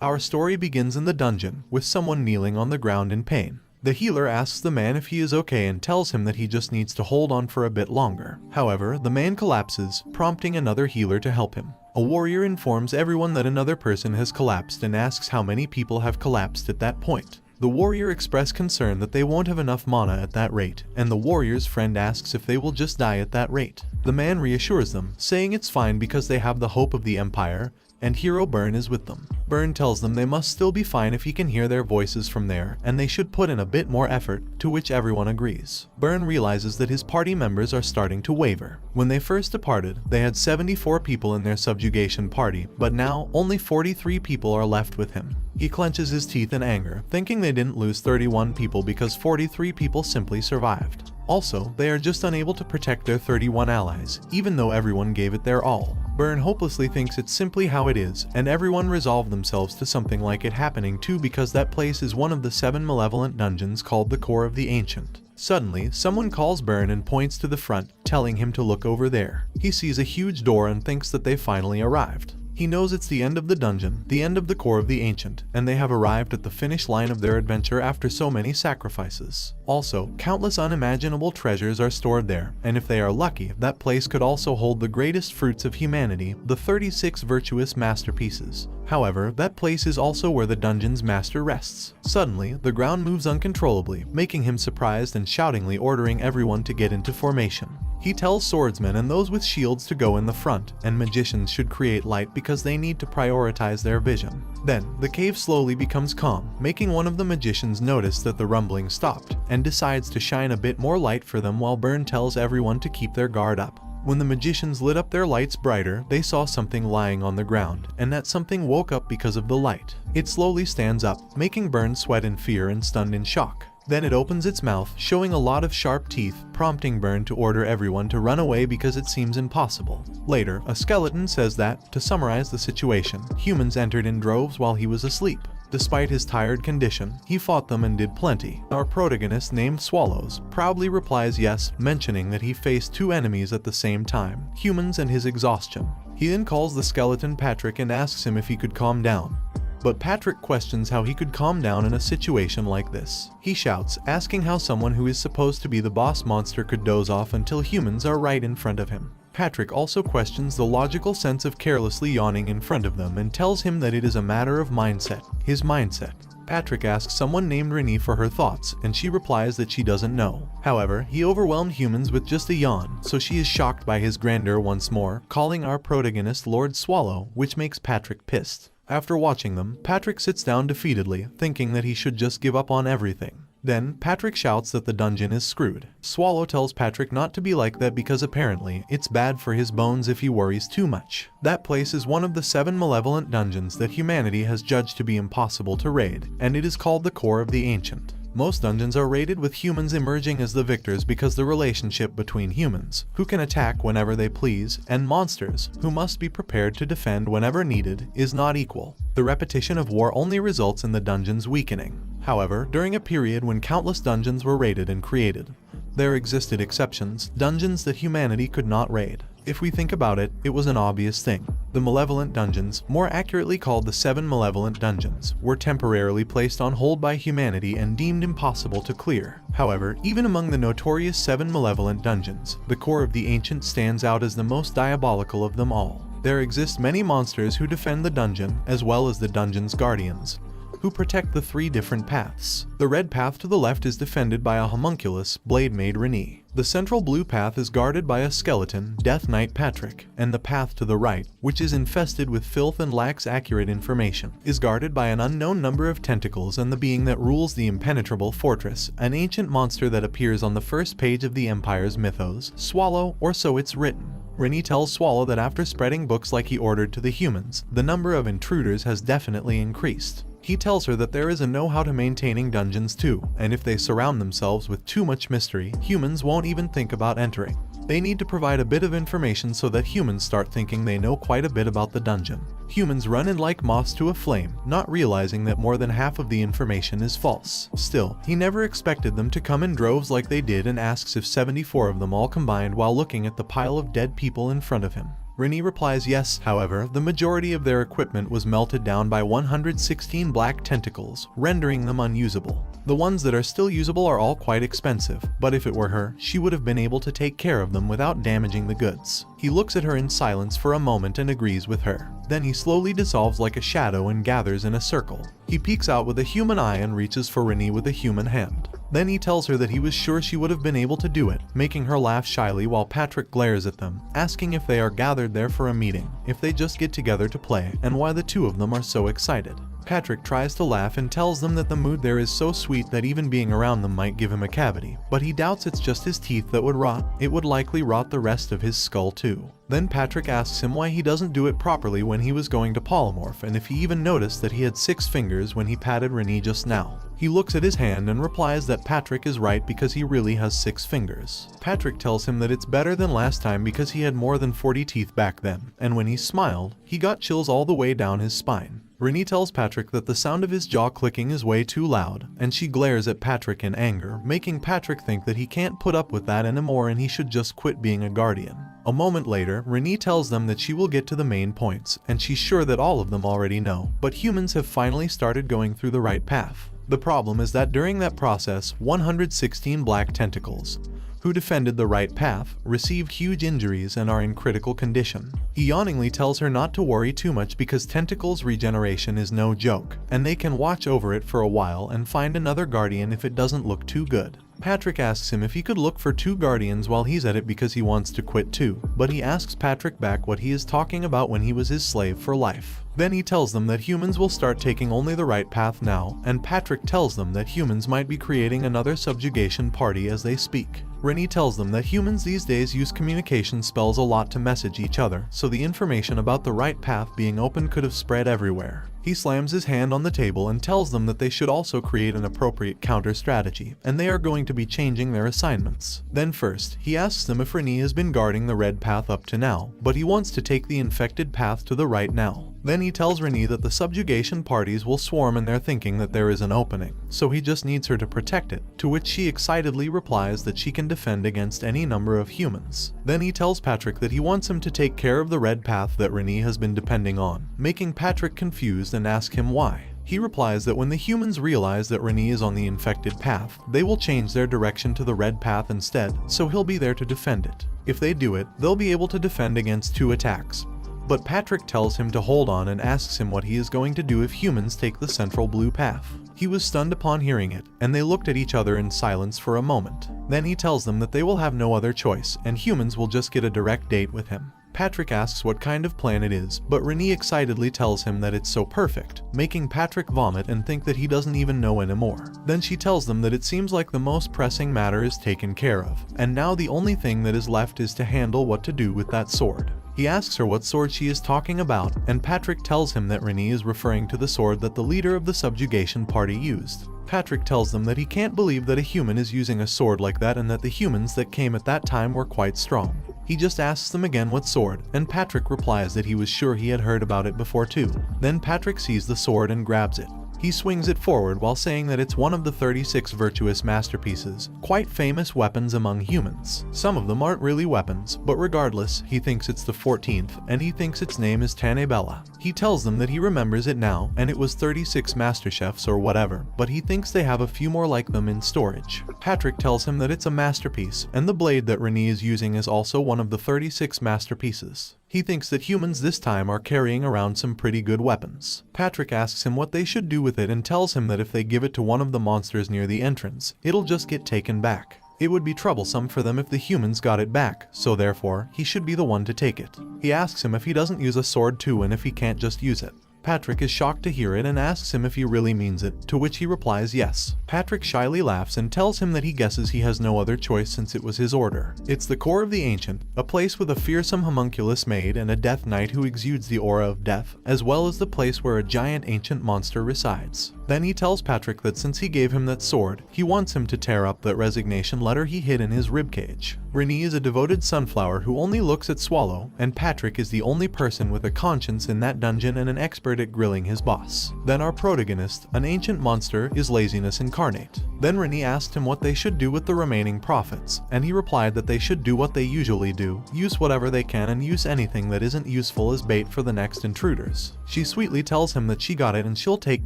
Our story begins in the dungeon, with someone kneeling on the ground in pain. The healer asks the man if he is okay and tells him that he just needs to hold on for a bit longer. However, the man collapses, prompting another healer to help him. A warrior informs everyone that another person has collapsed and asks how many people have collapsed at that point. The warrior expresses concern that they won't have enough mana at that rate, and the warrior's friend asks if they will just die at that rate. The man reassures them, saying it's fine because they have the hope of the Empire, and hero Burn is with them. Burn tells them they must still be fine if he can hear their voices from there, and they should put in a bit more effort, to which everyone agrees. Burn realizes that his party members are starting to waver. When they first departed, they had 74 people in their subjugation party, but now only 43 people are left with him. He clenches his teeth in anger, thinking they didn't lose 31 people because 43 people simply survived. Also, they are just unable to protect their 31 allies, even though everyone gave it their all. Burn hopelessly thinks it's simply how it is, and everyone resolve themselves to something like it happening too because that place is one of the 7 malevolent dungeons called the Core of the Ancient. Suddenly, someone calls Burn and points to the front, telling him to look over there. He sees a huge door and thinks that they finally arrived. He knows it's the end of the dungeon, the end of the Core of the Ancient, and they have arrived at the finish line of their adventure after so many sacrifices. Also, countless unimaginable treasures are stored there, and if they are lucky, that place could also hold the greatest fruits of humanity, the 36 virtuous masterpieces. However, that place is also where the dungeon's master rests. Suddenly, the ground moves uncontrollably, making him surprised and shoutingly ordering everyone to get into formation. He tells swordsmen and those with shields to go in the front, and magicians should create light because they need to prioritize their vision. Then, the cave slowly becomes calm, making one of the magicians notice that the rumbling stopped, and decides to shine a bit more light for them while Burn tells everyone to keep their guard up. When the magicians lit up their lights brighter, they saw something lying on the ground, and that something woke up because of the light. It slowly stands up, making Burn sweat in fear and stunned in shock. Then it opens its mouth, showing a lot of sharp teeth, prompting Burn to order everyone to run away because it seems impossible. Later, a skeleton says that, to summarize the situation, humans entered in droves while he was asleep. Despite his tired condition, he fought them and did plenty. Our protagonist, named Swallows, proudly replies yes, mentioning that he faced 2 enemies at the same time, humans and his exhaustion. He then calls the skeleton Patrick and asks him if he could calm down. But Patrick questions how he could calm down in a situation like this. He shouts, asking how someone who is supposed to be the boss monster could doze off until humans are right in front of him. Patrick also questions the logical sense of carelessly yawning in front of them and tells him that it is a matter of mindset, his mindset. Patrick asks someone named Renee for her thoughts, and she replies that she doesn't know. However, he overwhelmed humans with just a yawn, so she is shocked by his grandeur once more, calling our protagonist Lord Swallow, which makes Patrick pissed. After watching them, Patrick sits down defeatedly, thinking that he should just give up on everything. Then, Patrick shouts that the dungeon is screwed. Swallow tells Patrick not to be like that because apparently, it's bad for his bones if he worries too much. That place is one of the 7 malevolent dungeons that humanity has judged to be impossible to raid, and it is called the Core of the Ancient. Most dungeons are raided with humans emerging as the victors because the relationship between humans, who can attack whenever they please, and monsters, who must be prepared to defend whenever needed, is not equal. The repetition of war only results in the dungeons weakening. However, during a period when countless dungeons were raided and created, there existed exceptions, dungeons that humanity could not raid. If we think about it, it was an obvious thing. The malevolent dungeons, more accurately called the 7 malevolent dungeons, were temporarily placed on hold by humanity and deemed impossible to clear. However, even among the notorious 7 malevolent dungeons, the Core of the Ancient stands out as the most diabolical of them all. There exist many monsters who defend the dungeon, as well as the dungeon's guardians, who protect the 3 different paths. The red path to the left is defended by a homunculus, Blade Maid Renee. The central blue path is guarded by a skeleton, Death Knight Patrick, and the path to the right, which is infested with filth and lacks accurate information, is guarded by an unknown number of tentacles and the being that rules the impenetrable fortress, an ancient monster that appears on the first page of the Empire's mythos, Swallow, or so it's written. Renee tells Swallow that after spreading books like he ordered to the humans, the number of intruders has definitely increased. He tells her that there is a know-how to maintaining dungeons too, and if they surround themselves with too much mystery, humans won't even think about entering. They need to provide a bit of information so that humans start thinking they know quite a bit about the dungeon. Humans run in like moths to a flame, not realizing that more than half of the information is false. Still, he never expected them to come in droves like they did and asks if 74 of them all combined while looking at the pile of dead people in front of him. Renee replies yes. However, the majority of their equipment was melted down by 116 black tentacles, rendering them unusable. The ones that are still usable are all quite expensive, but if it were her, she would have been able to take care of them without damaging the goods. He looks at her in silence for a moment and agrees with her. Then he slowly dissolves like a shadow and gathers in a circle. He peeks out with a human eye and reaches for Renee with a human hand. Then he tells her that he was sure she would have been able to do it, making her laugh shyly while Patrick glares at them, asking if they are gathered there for a meeting, if they just get together to play, and why the two of them are so excited. Patrick tries to laugh and tells them that the mood there is so sweet that even being around them might give him a cavity, but he doubts it's just his teeth that would rot. It would likely rot the rest of his skull too. Then Patrick asks him why he doesn't do it properly when he was going to polymorph, and if he even noticed that he had 6 fingers when he patted Renee just now. He looks at his hand and replies that Patrick is right because he really has 6 fingers. Patrick tells him that it's better than last time because he had more than 40 teeth back then, and when he smiled, he got chills all the way down his spine. Renee tells Patrick that the sound of his jaw clicking is way too loud, and she glares at Patrick in anger, making Patrick think that he can't put up with that anymore and he should just quit being a guardian. A moment later, Renee tells them that she will get to the main points, and she's sure that all of them already know, but humans have finally started going through the right path. The problem is that during that process, 116 black tentacles, who defended the right path, received huge injuries and are in critical condition. He yawningly tells her not to worry too much because tentacles regeneration is no joke, and they can watch over it for a while and find another guardian if it doesn't look too good. Patrick asks him if he could look for 2 guardians while he's at it because he wants to quit too, but he asks Patrick back what he is talking about when he was his slave for life. Then he tells them that humans will start taking only the right path now, and Patrick tells them that humans might be creating another subjugation party as they speak. Renee tells them that humans these days use communication spells a lot to message each other, so the information about the right path being open could have spread everywhere. He slams his hand on the table and tells them that they should also create an appropriate counter strategy, and they are going to be changing their assignments. Then first, he asks them if Renee has been guarding the red path up to now, but he wants to take the infected path to the right now. Then he tells Renee that the subjugation parties will swarm and they're thinking that there is an opening, so he just needs her to protect it, to which she excitedly replies that she can defend against any number of humans. Then he tells Patrick that he wants him to take care of the red path that Renee has been depending on, making Patrick confused and ask him why. He replies that when the humans realize that Renee is on the infected path, they will change their direction to the red path instead, so he'll be there to defend it. If they do it, they'll be able to defend against 2 attacks. But Patrick tells him to hold on and asks him what he is going to do if humans take the central blue path. He was stunned upon hearing it, and they looked at each other in silence for a moment. Then he tells them that they will have no other choice, and humans will just get a direct date with him. Patrick asks what kind of plan it is, but Renee excitedly tells him that it's so perfect, making Patrick vomit and think that he doesn't even know anymore. Then she tells them that it seems like the most pressing matter is taken care of, and now the only thing that is left is to handle what to do with that sword. He asks her what sword she is talking about, and Patrick tells him that Renee is referring to the sword that the leader of the subjugation party used. Patrick tells them that he can't believe that a human is using a sword like that and that the humans that came at that time were quite strong. He just asks them again what sword, and Patrick replies that he was sure he had heard about it before too. Then Patrick sees the sword and grabs it. He swings it forward while saying that it's one of the 36 virtuous masterpieces, quite famous weapons among humans. Some of them aren't really weapons, but regardless, he thinks it's the 14th, and he thinks its name is Tanebella. He tells them that he remembers it now, and it was 36 master chefs or whatever, but he thinks they have a few more like them in storage. Patrick tells him that it's a masterpiece, and the blade that Renee is using is also one of the 36 masterpieces. He thinks that humans this time are carrying around some pretty good weapons. Patrick asks him what they should do with it and tells him that if they give it to one of the monsters near the entrance, it'll just get taken back. It would be troublesome for them if the humans got it back, so therefore, he should be the one to take it. He asks him if he doesn't use a sword too and if he can't just use it. Patrick is shocked to hear it and asks him if he really means it, to which he replies yes. Patrick shyly laughs and tells him that he guesses he has no other choice since it was his order. It's the core of the ancient, a place with a fearsome homunculus maid and a death knight who exudes the aura of death, as well as the place where a giant ancient monster resides. Then he tells Patrick that since he gave him that sword, he wants him to tear up that resignation letter he hid in his ribcage. Renee is a devoted sunflower who only looks at Swallow, and Patrick is the only person with a conscience in that dungeon and an expert at grilling his boss. Then our protagonist, an ancient monster, is laziness incarnate. Then Renee asked him what they should do with the remaining profits, and he replied that they should do what they usually do, use whatever they can and use anything that isn't useful as bait for the next intruders. She sweetly tells him that she got it and she'll take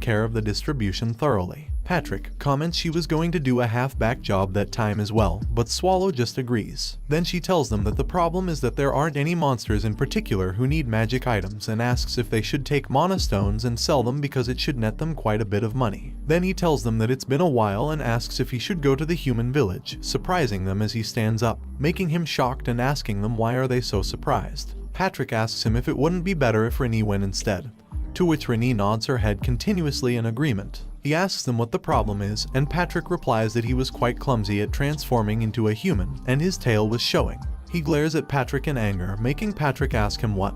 care of the distribution thoroughly. Patrick comments she was going to do a half-back job that time as well, but Swallow just agrees. Then she tells them that the problem is that there aren't any monsters in particular who need magic items and asks if they should take mana stones and sell them because it should net them quite a bit of money. Then he tells them that it's been a while and asks if he should go to the human village, surprising them as he stands up, making him shocked and asking them why are they so surprised. Patrick asks him if it wouldn't be better if Renee went instead, to which Renee nods her head continuously in agreement. He asks them what the problem is, and Patrick replies that he was quite clumsy at transforming into a human, and his tail was showing. He glares at Patrick in anger, making Patrick ask him what,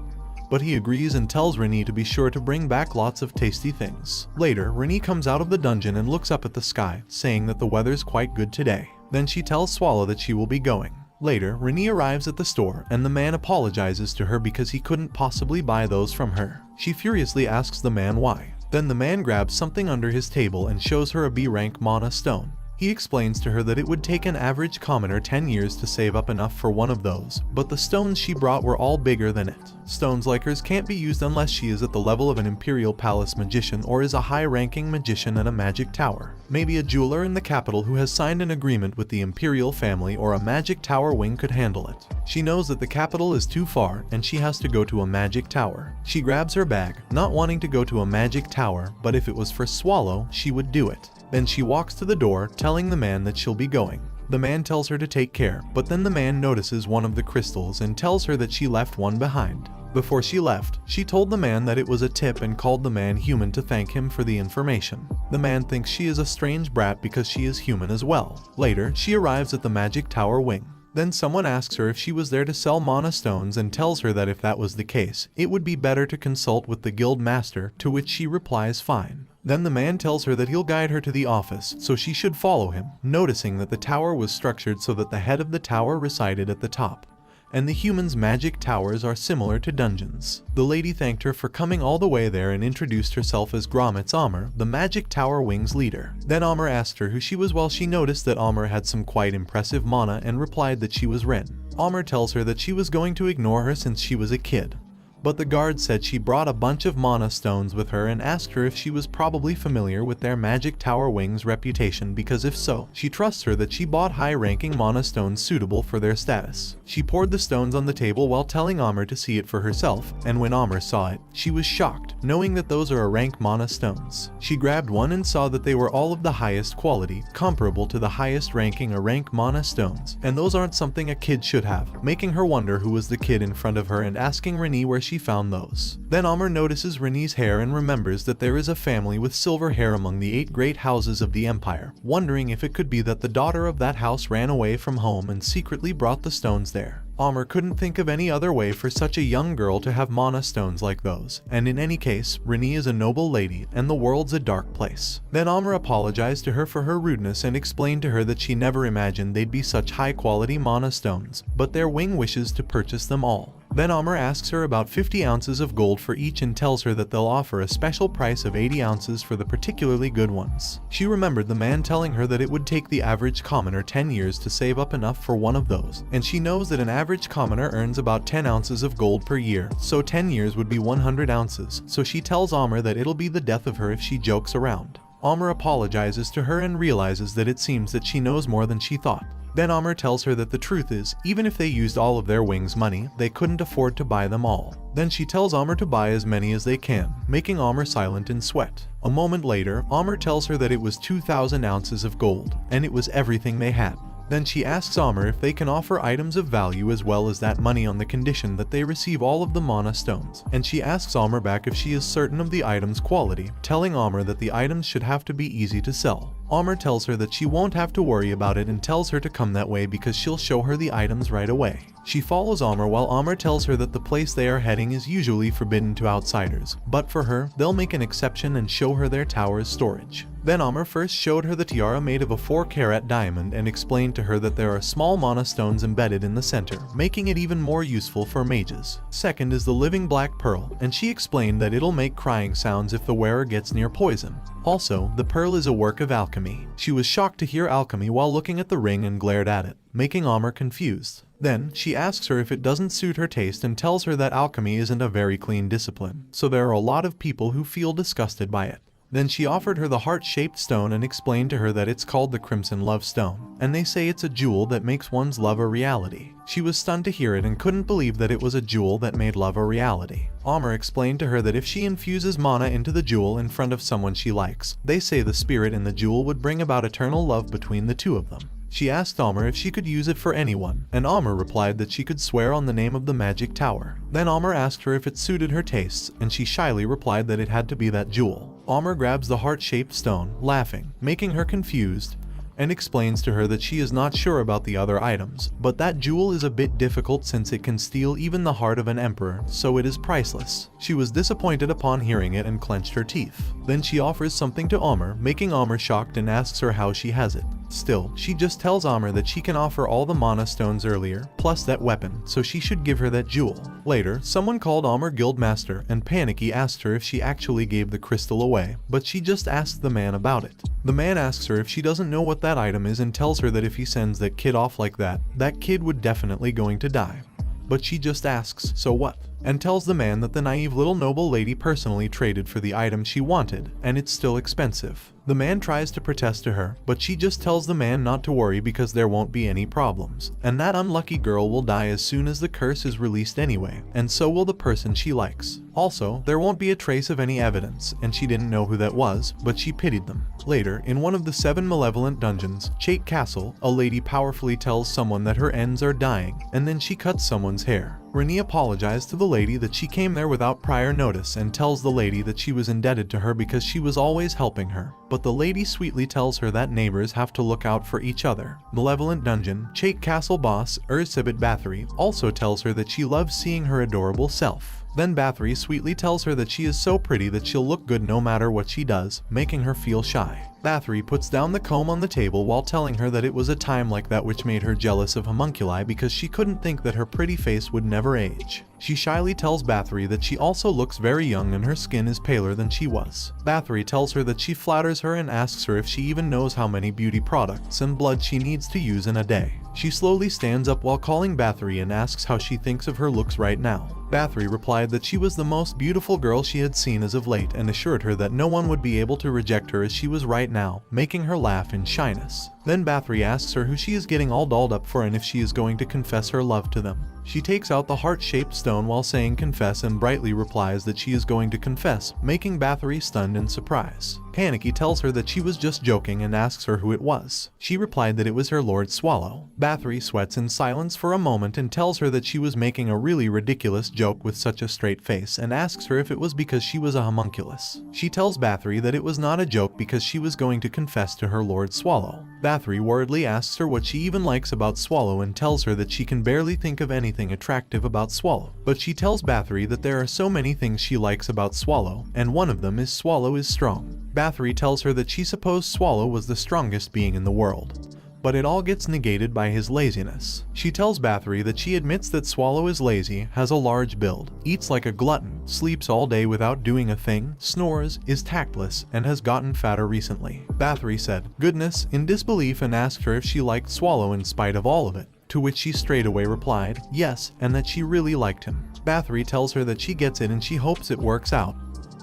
but he agrees and tells Renee to be sure to bring back lots of tasty things. Later, Renee comes out of the dungeon and looks up at the sky, saying that the weather's quite good today. Then she tells Swallow that she will be going. Later, Renee arrives at the store, and the man apologizes to her because he couldn't possibly buy those from her. She furiously asks the man why. Then the man grabs something under his table and shows her a B-rank mana stone. He explains to her that it would take an average commoner 10 years to save up enough for one of those, but the stones she brought were all bigger than it. Stones like hers can't be used unless she is at the level of an Imperial Palace magician or is a high-ranking magician at a magic tower. Maybe a jeweler in the capital who has signed an agreement with the Imperial family or a magic tower wing could handle it. She knows that the capital is too far and she has to go to a magic tower. She grabs her bag, not wanting to go to a magic tower, but if it was for Swallow, she would do it. Then she walks to the door, telling the man that she'll be going. The man tells her to take care, but then the man notices one of the crystals and tells her that she left one behind. Before she left, she told the man that it was a tip and called the man human to thank him for the information. The man thinks she is a strange brat because she is human as well. Later, she arrives at the magic tower wing. Then someone asks her if she was there to sell mana stones and tells her that if that was the case, it would be better to consult with the guild master, to which she replies fine. Then the man tells her that he'll guide her to the office, so she should follow him, noticing that the tower was structured so that the head of the tower resided at the top, and the humans' magic towers are similar to dungeons. The lady thanked her for coming all the way there and introduced herself as Gromitz Amr, the magic tower wing's leader. Then Amr asked her who she was while she noticed that Amr had some quite impressive mana and replied that she was Ren. Amr tells her that she was going to ignore her since she was a kid, but the guard said she brought a bunch of mana stones with her and asked her if she was probably familiar with their magic tower wing's reputation because if so, she trusts her that she bought high-ranking mana stones suitable for their status. She poured the stones on the table while telling Amr to see it for herself, and when Amr saw it, she was shocked, knowing that those are a rank mana stones. She grabbed one and saw that they were all of the highest quality, comparable to the highest ranking a rank mana stones, and those aren't something a kid should have, making her wonder who was the kid in front of her and asking Renee where she found those. Then Amr notices Renee's hair and remembers that there is a family with silver hair among the 8 great houses of the empire, wondering if it could be that the daughter of that house ran away from home and secretly brought the stones there. Amr couldn't think of any other way for such a young girl to have mana stones like those, and in any case, Renee is a noble lady, and the world's a dark place. Then Amr apologized to her for her rudeness and explained to her that she never imagined they'd be such high-quality mana stones, but their wing wishes to purchase them all. Then Amr asks her about 50 ounces of gold for each and tells her that they'll offer a special price of 80 ounces for the particularly good ones. She remembered the man telling her that it would take the average commoner 10 years to save up enough for one of those, and she knows that an average commoner earns about 10 ounces of gold per year, so 10 years would be 100 ounces, so she tells Amr that it'll be the death of her if she jokes around. Amr apologizes to her and realizes that it seems that she knows more than she thought. Then Amr tells her that the truth is, even if they used all of their wings' money, they couldn't afford to buy them all. Then she tells Amr to buy as many as they can, making Amr silent in sweat. A moment later, Amr tells her that it was 2,000 ounces of gold, and it was everything they had. Then she asks Amr if they can offer items of value as well as that money on the condition that they receive all of the mana stones, and she asks Amr back if she is certain of the item's quality, telling Amr that the items should have to be easy to sell. Amr tells her that she won't have to worry about it and tells her to come that way because she'll show her the items right away. She follows Amr while Amr tells her that the place they are heading is usually forbidden to outsiders, but for her, they'll make an exception and show her their tower's storage. Then Amr first showed her the tiara made of a 4-carat diamond and explained to her that there are small mana stones embedded in the center, making it even more useful for mages. Second is the living black pearl, and she explained that it'll make crying sounds if the wearer gets near poison. Also, the pearl is a work of alchemy. She was shocked to hear alchemy while looking at the ring and glared at it, making Amr confused. Then, she asks her if it doesn't suit her taste and tells her that alchemy isn't a very clean discipline, so there are a lot of people who feel disgusted by it. Then she offered her the heart-shaped stone and explained to her that it's called the Crimson Love Stone, and they say it's a jewel that makes one's love a reality. She was stunned to hear it and couldn't believe that it was a jewel that made love a reality. Amr explained to her that if she infuses mana into the jewel in front of someone she likes, they say the spirit in the jewel would bring about eternal love between the two of them. She asked Amr if she could use it for anyone, and Amr replied that she could swear on the name of the magic tower. Then Amr asked her if it suited her tastes, and she shyly replied that it had to be that jewel. Amr grabs the heart-shaped stone, laughing, making her confused, and explains to her that she is not sure about the other items, but that jewel is a bit difficult since it can steal even the heart of an emperor, so it is priceless. She was disappointed upon hearing it and clenched her teeth. Then she offers something to Amr, making Amr shocked and asks her how she has it. Still, she just tells Amr that she can offer all the mana stones earlier, plus that weapon, so she should give her that jewel. Later, someone called Amr Guildmaster, and panicky asked her if she actually gave the crystal away, but she just asked the man about it. The man asks her if she doesn't know what that item is and tells her that if he sends that kid off like that, that kid would definitely going to die. But she just asks, so what? And tells the man that the naive little noble lady personally traded for the item she wanted, and it's still expensive. The man tries to protest to her, but she just tells the man not to worry because there won't be any problems, and that unlucky girl will die as soon as the curse is released anyway, and so will the person she likes. Also, there won't be a trace of any evidence, and she didn't know who that was, but she pitied them. Later, in one of the 7 malevolent dungeons, Chait Castle, a lady powerfully tells someone that her ends are dying, and then she cuts someone's hair. Renee apologized to the lady that she came there without prior notice and tells the lady that she was indebted to her because she was always helping her. But the lady sweetly tells her that neighbors have to look out for each other. Malevolent Dungeon, Chait Castle boss Ursibit Bathory also tells her that she loves seeing her adorable self. Then Bathory sweetly tells her that she is so pretty that she'll look good no matter what she does, making her feel shy. Bathory puts down the comb on the table while telling her that it was a time like that which made her jealous of homunculi because she couldn't think that her pretty face would never age. She shyly tells Bathory that she also looks very young and her skin is paler than she was. Bathory tells her that she flatters her and asks her if she even knows how many beauty products and blood she needs to use in a day. She slowly stands up while calling Bathory and asks how she thinks of her looks right now. Bathory replied that she was the most beautiful girl she had seen as of late and assured her that no one would be able to reject her as she was right now, making her laugh in shyness. Then Bathory asks her who she is getting all dolled up for and if she is going to confess her love to them. She takes out the heart-shaped stone while saying confess and brightly replies that she is going to confess, making Bathory stunned in surprise. Panicky tells her that she was just joking and asks her who it was. She replied that it was her Lord Swallow. Bathory sweats in silence for a moment and tells her that she was making a really ridiculous joke with such a straight face and asks her if it was because she was a homunculus. She tells Bathory that it was not a joke because she was going to confess to her Lord Swallow. Bathory worriedly asks her what she even likes about Swallow and tells her that she can barely think of anything attractive about Swallow. But she tells Bathory that there are so many things she likes about Swallow, and one of them is Swallow is strong. Bathory tells her that she supposed Swallow was the strongest being in the world, but it all gets negated by his laziness. She tells Bathory that she admits that Swallow is lazy, has a large build, eats like a glutton, sleeps all day without doing a thing, snores, is tactless, and has gotten fatter recently. Bathory said, "Goodness," in disbelief and asked her if she liked Swallow in spite of all of it. To which she straightaway replied, yes, and that she really liked him. Bathory tells her that she gets it and she hopes it works out,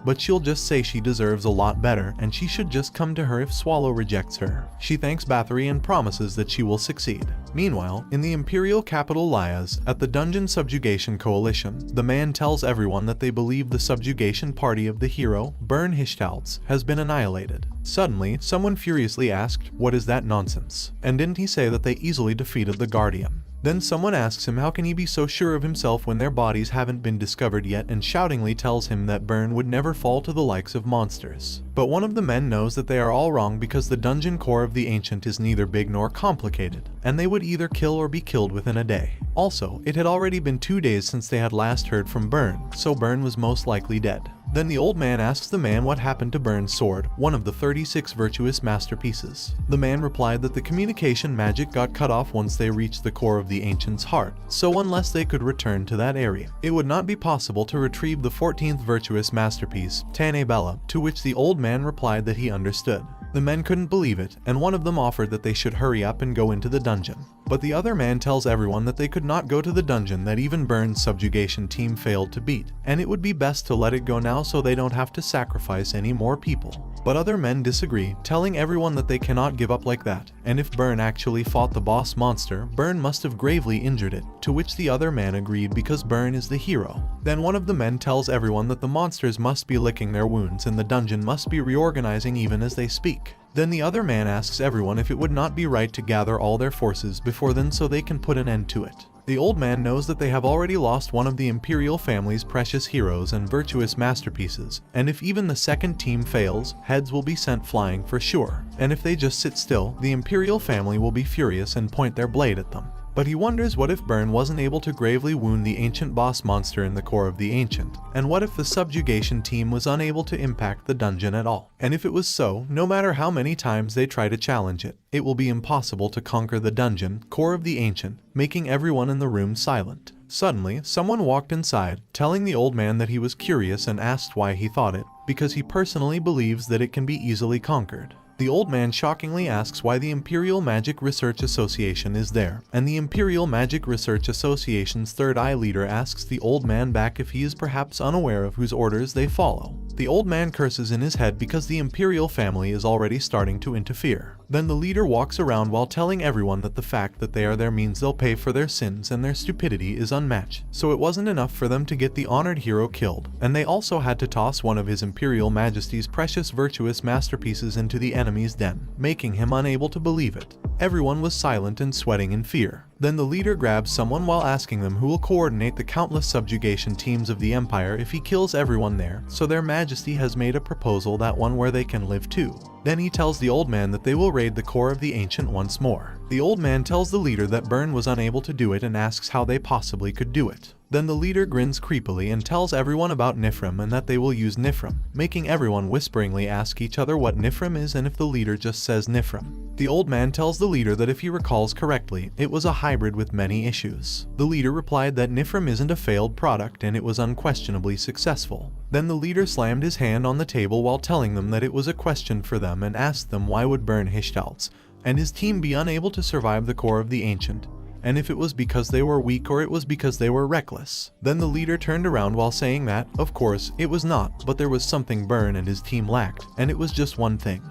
but she'll just say she deserves a lot better and she should just come to her if Swallow rejects her. She thanks Bathory and promises that she will succeed. Meanwhile, in the imperial capital Lias, at the Dungeon Subjugation Coalition, the man tells everyone that they believe the subjugation party of the hero, Bern Hishtaltz, has been annihilated. Suddenly, someone furiously asked, "What is that nonsense? And didn't he say that they easily defeated the Guardian?" Then someone asks him how can he be so sure of himself when their bodies haven't been discovered yet, and shoutingly tells him that Burn would never fall to the likes of monsters. But one of the men knows that they are all wrong because the dungeon core of the ancient is neither big nor complicated, and they would either kill or be killed within a day. Also, it had already been 2 days since they had last heard from Burn, so Burn was most likely dead. Then the old man asks the man what happened to Burn's sword, one of the 36 virtuous masterpieces. The man replied that the communication magic got cut off once they reached the core of the ancient's heart, so unless they could return to that area, it would not be possible to retrieve the 14th virtuous masterpiece, Tane Bella, to which the old man replied that he understood. The men couldn't believe it, and one of them offered that they should hurry up and go into the dungeon. But the other man tells everyone that they could not go to the dungeon that even Burn's subjugation team failed to beat, and it would be best to let it go now so they don't have to sacrifice any more people. But other men disagree, telling everyone that they cannot give up like that, and if Burn actually fought the boss monster, Burn must have gravely injured it, to which the other man agreed because Burn is the hero. Then one of the men tells everyone that the monsters must be licking their wounds and the dungeon must be reorganizing even as they speak. Then the other man asks everyone if it would not be right to gather all their forces before then so they can put an end to it. The old man knows that they have already lost one of the imperial family's precious heroes and virtuous masterpieces, and if even the second team fails, heads will be sent flying for sure. And if they just sit still, the imperial family will be furious and point their blade at them. But he wonders what if Burn wasn't able to gravely wound the ancient boss monster in the core of the ancient, and what if the subjugation team was unable to impact the dungeon at all. And if it was so, no matter how many times they try to challenge it, it will be impossible to conquer the dungeon core of the ancient, making everyone in the room silent. Suddenly, someone walked inside, telling the old man that he was curious and asked why he thought it, because he personally believes that it can be easily conquered. The old man shockingly asks why the Imperial Magic Research Association is there, and the Imperial Magic Research Association's third eye leader asks the old man back if he is perhaps unaware of whose orders they follow. The old man curses in his head because the Imperial family is already starting to interfere. Then the leader walks around while telling everyone that the fact that they are there means they'll pay for their sins and their stupidity is unmatched. So it wasn't enough for them to get the honored hero killed, and they also had to toss one of His Imperial Majesty's precious virtuous masterpieces into the enemy's den, making him unable to believe it. Everyone was silent and sweating in fear. Then the leader grabs someone while asking them who will coordinate the countless subjugation teams of the Empire if he kills everyone there, so their Majesty has made a proposal, that one where they can live too. Then he tells the old man that they will raid the core of the ancient once more. The old man tells the leader that Burn was unable to do it and asks how they possibly could do it. Then the leader grins creepily and tells everyone about Nifrim and that they will use Nifrim, making everyone whisperingly ask each other what Nifrim is and if the leader just says Nifrim. The old man tells the leader that if he recalls correctly, it was a hybrid with many issues. The leader replied that Nifrim isn't a failed product and it was unquestionably successful. Then the leader slammed his hand on the table while telling them that it was a question for them and asked them why would Burn Hishtalts and his team be unable to survive the core of the ancient, and if it was because they were weak or it was because they were reckless. Then the leader turned around while saying that, of course, it was not, but there was something Burn and his team lacked, and it was just one thing.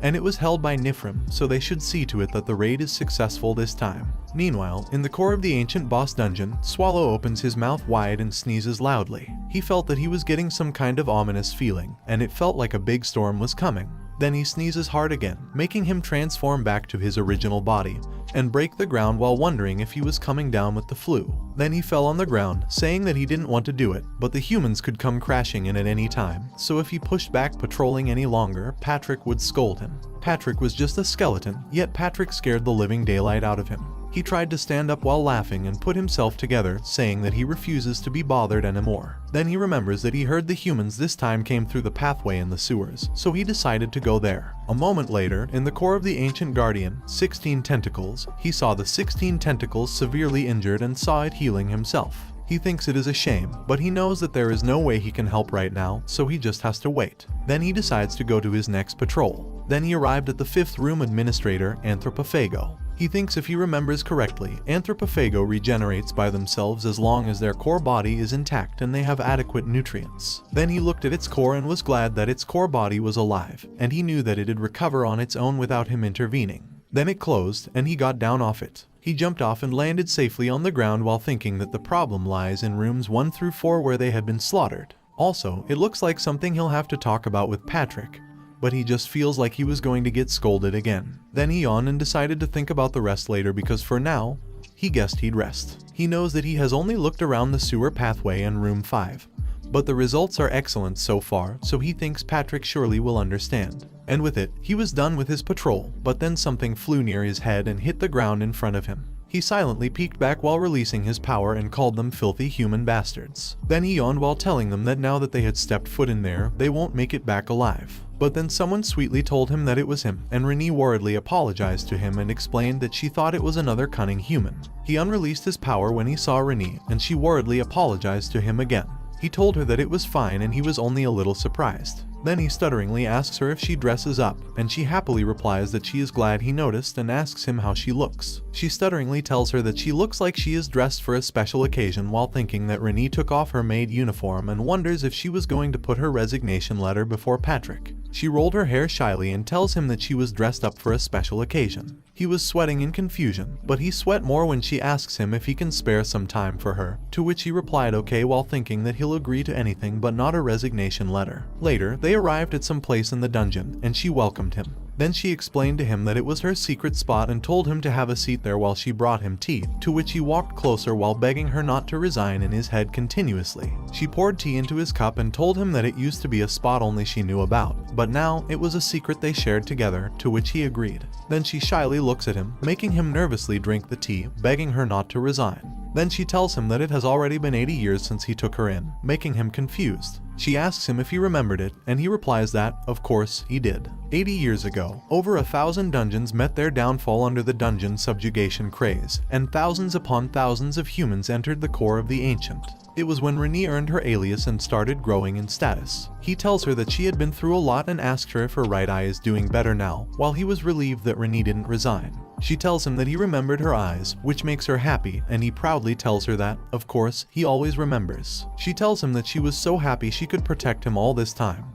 And it was held by Nifrim, so they should see to it that the raid is successful this time. Meanwhile, in the core of the ancient boss dungeon, Swallow opens his mouth wide and sneezes loudly. He felt that he was getting some kind of ominous feeling, and it felt like a big storm was coming. Then he sneezes hard again, making him transform back to his original body, and break the ground while wondering if he was coming down with the flu. Then he fell on the ground, saying that he didn't want to do it, but the humans could come crashing in at any time, so if he pushed back patrolling any longer, Patrick would scold him. Patrick was just a skeleton, yet Patrick scared the living daylight out of him. He tried to stand up while laughing and put himself together, saying that he refuses to be bothered anymore. Then he remembers that he heard the humans this time came through the pathway in the sewers, so he decided to go there. A moment later, in the core of the ancient guardian, 16 tentacles, he saw the 16 tentacles severely injured and saw it healing himself. He thinks it is a shame, but he knows that there is no way he can help right now, so he just has to wait. Then he decides to go to his next patrol. Then he arrived at the 5th room administrator, Anthropophago. He thinks if he remembers correctly, Anthropophago regenerates by themselves as long as their core body is intact and they have adequate nutrients. Then he looked at its core and was glad that its core body was alive, and he knew that it'd recover on its own without him intervening. Then it closed, and he got down off it. He jumped off and landed safely on the ground while thinking that the problem lies in rooms 1 through 4 where they had been slaughtered. Also, it looks like something he'll have to talk about with Patrick, but he just feels like he was going to get scolded again. Then he yawned and decided to think about the rest later because for now, he guessed he'd rest. He knows that he has only looked around the sewer pathway and room 5. But the results are excellent so far, so he thinks Patrick surely will understand. And with it, he was done with his patrol, but then something flew near his head and hit the ground in front of him. He silently peeked back while releasing his power and called them filthy human bastards. Then he yawned while telling them that now that they had stepped foot in there, they won't make it back alive. But then someone sweetly told him that it was him, and Renee worriedly apologized to him and explained that she thought it was another cunning human. He unreleased his power when he saw Renee, and she worriedly apologized to him again. He told her that it was fine and he was only a little surprised. Then he stutteringly asks her if she dresses up, and she happily replies that she is glad he noticed and asks him how she looks. She stutteringly tells her that she looks like she is dressed for a special occasion while thinking that Renee took off her maid uniform and wonders if she was going to put her resignation letter before Patrick. She rolled her hair shyly and tells him that she was dressed up for a special occasion. He was sweating in confusion, but he sweat more when she asks him if he can spare some time for her, to which he replied okay while thinking that he'll agree to anything but not a resignation letter. Later, they arrived at some place in the dungeon, and she welcomed him. Then she explained to him that it was her secret spot and told him to have a seat there while she brought him tea, to which he walked closer while begging her not to resign in his head continuously. She poured tea into his cup and told him that it used to be a spot only she knew about, but now it was a secret they shared together, to which he agreed. Then she shyly looks at him, making him nervously drink the tea, begging her not to resign. Then she tells him that it has already been 80 years since he took her in, making him confused. She asks him if he remembered it, and he replies that, of course, he did. 80 years ago, over 1,000 dungeons met their downfall under the dungeon subjugation craze, and thousands upon thousands of humans entered the core of the ancient. It was when Renee earned her alias and started growing in status. He tells her that she had been through a lot and asked her if her right eye is doing better now, while he was relieved that Renee didn't resign. She tells him that he remembered her eyes, which makes her happy, and he proudly tells her that, of course, he always remembers. She tells him that she was so happy she could protect him all this time,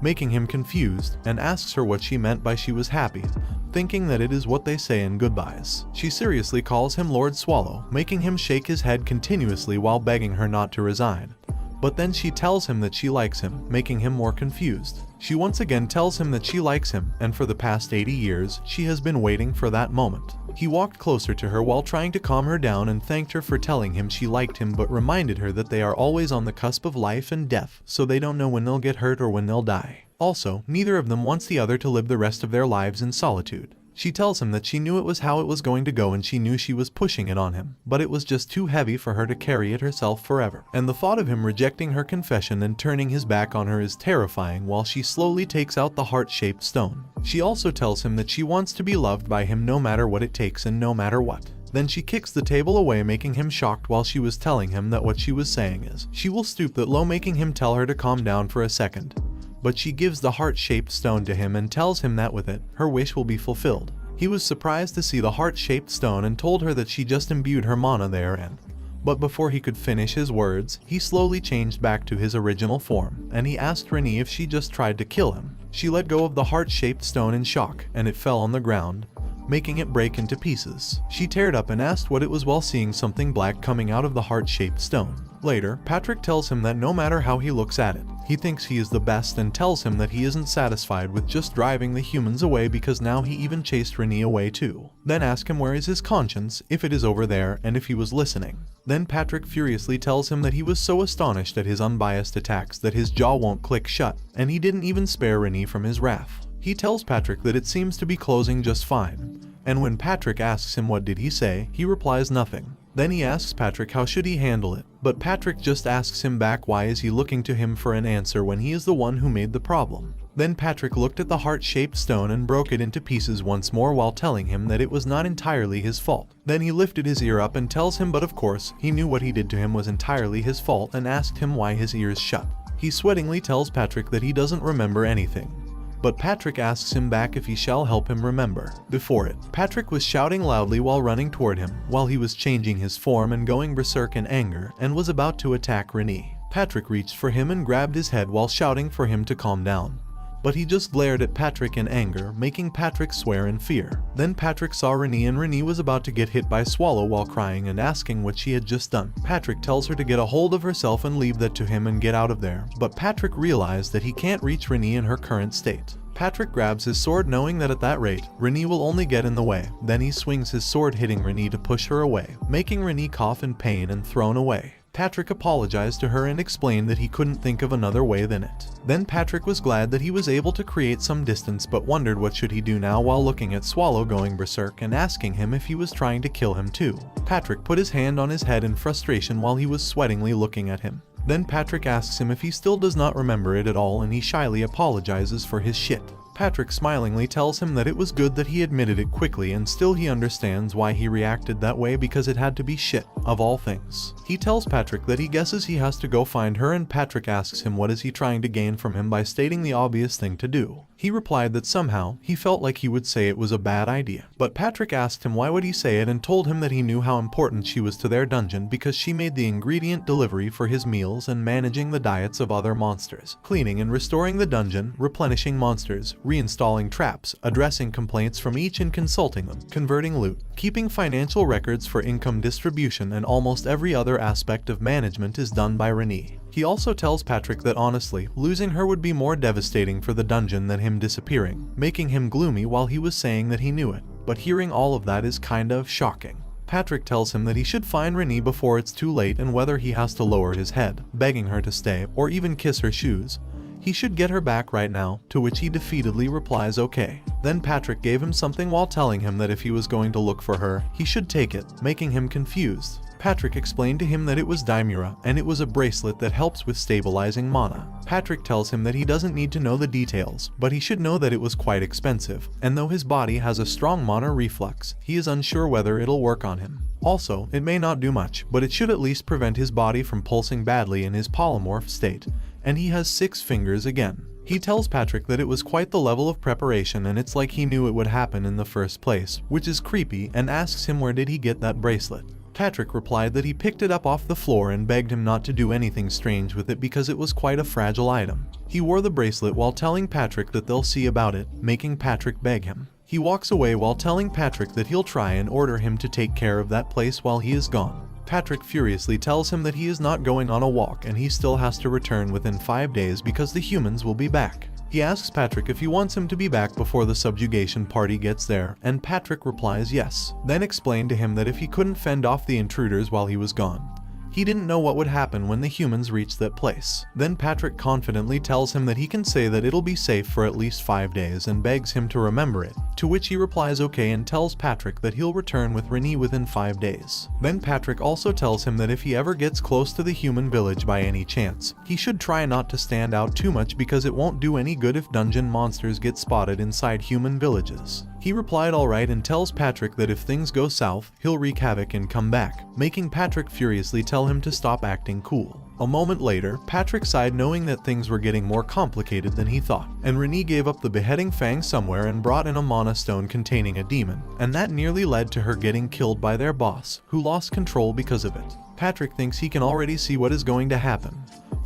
making him confused, and asks her what she meant by she was happy, thinking that it is what they say in goodbyes. She seriously calls him Lord Swallow, making him shake his head continuously while begging her not to resign. But then she tells him that she likes him, making him more confused. She once again tells him that she likes him, and for the past 80 years, she has been waiting for that moment. He walked closer to her while trying to calm her down and thanked her for telling him she liked him, but reminded her that they are always on the cusp of life and death, so they don't know when they'll get hurt or when they'll die. Also, neither of them wants the other to live the rest of their lives in solitude. She tells him that she knew it was how it was going to go and she knew she was pushing it on him, but it was just too heavy for her to carry it herself forever. And the thought of him rejecting her confession and turning his back on her is terrifying while she slowly takes out the heart-shaped stone. She also tells him that she wants to be loved by him no matter what it takes and no matter what. Then she kicks the table away, making him shocked while she was telling him that what she was saying is, she will stoop that low, making him tell her to calm down for a second. But she gives the heart-shaped stone to him and tells him that with it, her wish will be fulfilled. He was surprised to see the heart-shaped stone and told her that she just imbued her mana therein. But before he could finish his words, he slowly changed back to his original form, and he asked Renee if she just tried to kill him. She let go of the heart-shaped stone in shock, and it fell on the ground, making it break into pieces. She teared up and asked what it was while seeing something black coming out of the heart-shaped stone. Later, Patrick tells him that no matter how he looks at it, he thinks he is the best and tells him that he isn't satisfied with just driving the humans away because now he even chased Renee away too. Then ask him where is his conscience, if it is over there, and if he was listening. Then Patrick furiously tells him that he was so astonished at his unbiased attacks that his jaw won't click shut, and he didn't even spare Renee from his wrath. He tells Patrick that it seems to be closing just fine, and when Patrick asks him what did he say, he replies nothing. Then he asks Patrick how should he handle it, but Patrick just asks him back why is he looking to him for an answer when he is the one who made the problem. Then Patrick looked at the heart-shaped stone and broke it into pieces once more while telling him that it was not entirely his fault. Then he lifted his ear up and tells him but of course, he knew what he did to him was entirely his fault and asked him why his ears shut. He sweatingly tells Patrick that he doesn't remember anything. But Patrick asks him back if he shall help him remember. Before it, Patrick was shouting loudly while running toward him, while he was changing his form and going berserk in anger, and was about to attack Renee. Patrick reached for him and grabbed his head while shouting for him to calm down. But he just glared at Patrick in anger, making Patrick swear in fear. Then Patrick saw Renee and Renee was about to get hit by Swallow while crying and asking what she had just done. Patrick tells her to get a hold of herself and leave that to him and get out of there, but Patrick realized that he can't reach Renee in her current state. Patrick grabs his sword knowing that at that rate, Renee will only get in the way. Then he swings his sword hitting Renee to push her away, making Renee cough in pain and thrown away. Patrick apologized to her and explained that he couldn't think of another way than it. Then Patrick was glad that he was able to create some distance but wondered what should he do now while looking at Swallow going berserk and asking him if he was trying to kill him too. Patrick put his hand on his head in frustration while he was sweatingly looking at him. Then Patrick asks him if he still does not remember it at all and he shyly apologizes for his shit. Patrick smilingly tells him that it was good that he admitted it quickly and still he understands why he reacted that way because it had to be shit, of all things. He tells Patrick that he guesses he has to go find her and Patrick asks him what is he trying to gain from him by stating the obvious thing to do. He replied that somehow, he felt like he would say it was a bad idea. But Patrick asked him why would he say it and told him that he knew how important she was to their dungeon because she made the ingredient delivery for his meals and managing the diets of other monsters, cleaning and restoring the dungeon, replenishing monsters, reinstalling traps, addressing complaints from each and consulting them, converting loot, keeping financial records for income distribution and almost every other aspect of management is done by Renee. He also tells Patrick that honestly, losing her would be more devastating for the dungeon than him disappearing, making him gloomy while he was saying that he knew it, but hearing all of that is kind of shocking. Patrick tells him that he should find Renee before it's too late and whether he has to lower his head, begging her to stay, or even kiss her shoes, he should get her back right now, to which he defeatedly replies okay. Then Patrick gave him something while telling him that if he was going to look for her, he should take it, making him confused. Patrick explained to him that it was Daimura, and it was a bracelet that helps with stabilizing mana. Patrick tells him that he doesn't need to know the details, but he should know that it was quite expensive, and though his body has a strong mana reflux, he is unsure whether it'll work on him. Also, it may not do much, but it should at least prevent his body from pulsing badly in his polymorph state, and he has 6 fingers again. He tells Patrick that it was quite the level of preparation and it's like he knew it would happen in the first place, which is creepy, and asks him where did he get that bracelet. Patrick replied that he picked it up off the floor and begged him not to do anything strange with it because it was quite a fragile item. He wore the bracelet while telling Patrick that they'll see about it, making Patrick beg him. He walks away while telling Patrick that he'll try and order him to take care of that place while he is gone. Patrick furiously tells him that he is not going on a walk and he still has to return within 5 days because the humans will be back. He asks Patrick if he wants him to be back before the subjugation party gets there, and Patrick replies yes, then explained to him that if he couldn't fend off the intruders while he was gone, he didn't know what would happen when the humans reached that place. Then Patrick confidently tells him that he can say that it'll be safe for at least 5 days and begs him to remember it, to which he replies okay and tells Patrick that he'll return with Renee within 5 days. Then Patrick also tells him that if he ever gets close to the human village by any chance, he should try not to stand out too much because it won't do any good if dungeon monsters get spotted inside human villages. He replied alright and tells Patrick that if things go south, he'll wreak havoc and come back, making Patrick furiously tell him to stop acting cool. A moment later, Patrick sighed knowing that things were getting more complicated than he thought, and Renee gave up the beheading fang somewhere and brought in a mana stone containing a demon, and that nearly led to her getting killed by their boss, who lost control because of it. Patrick thinks he can already see what is going to happen,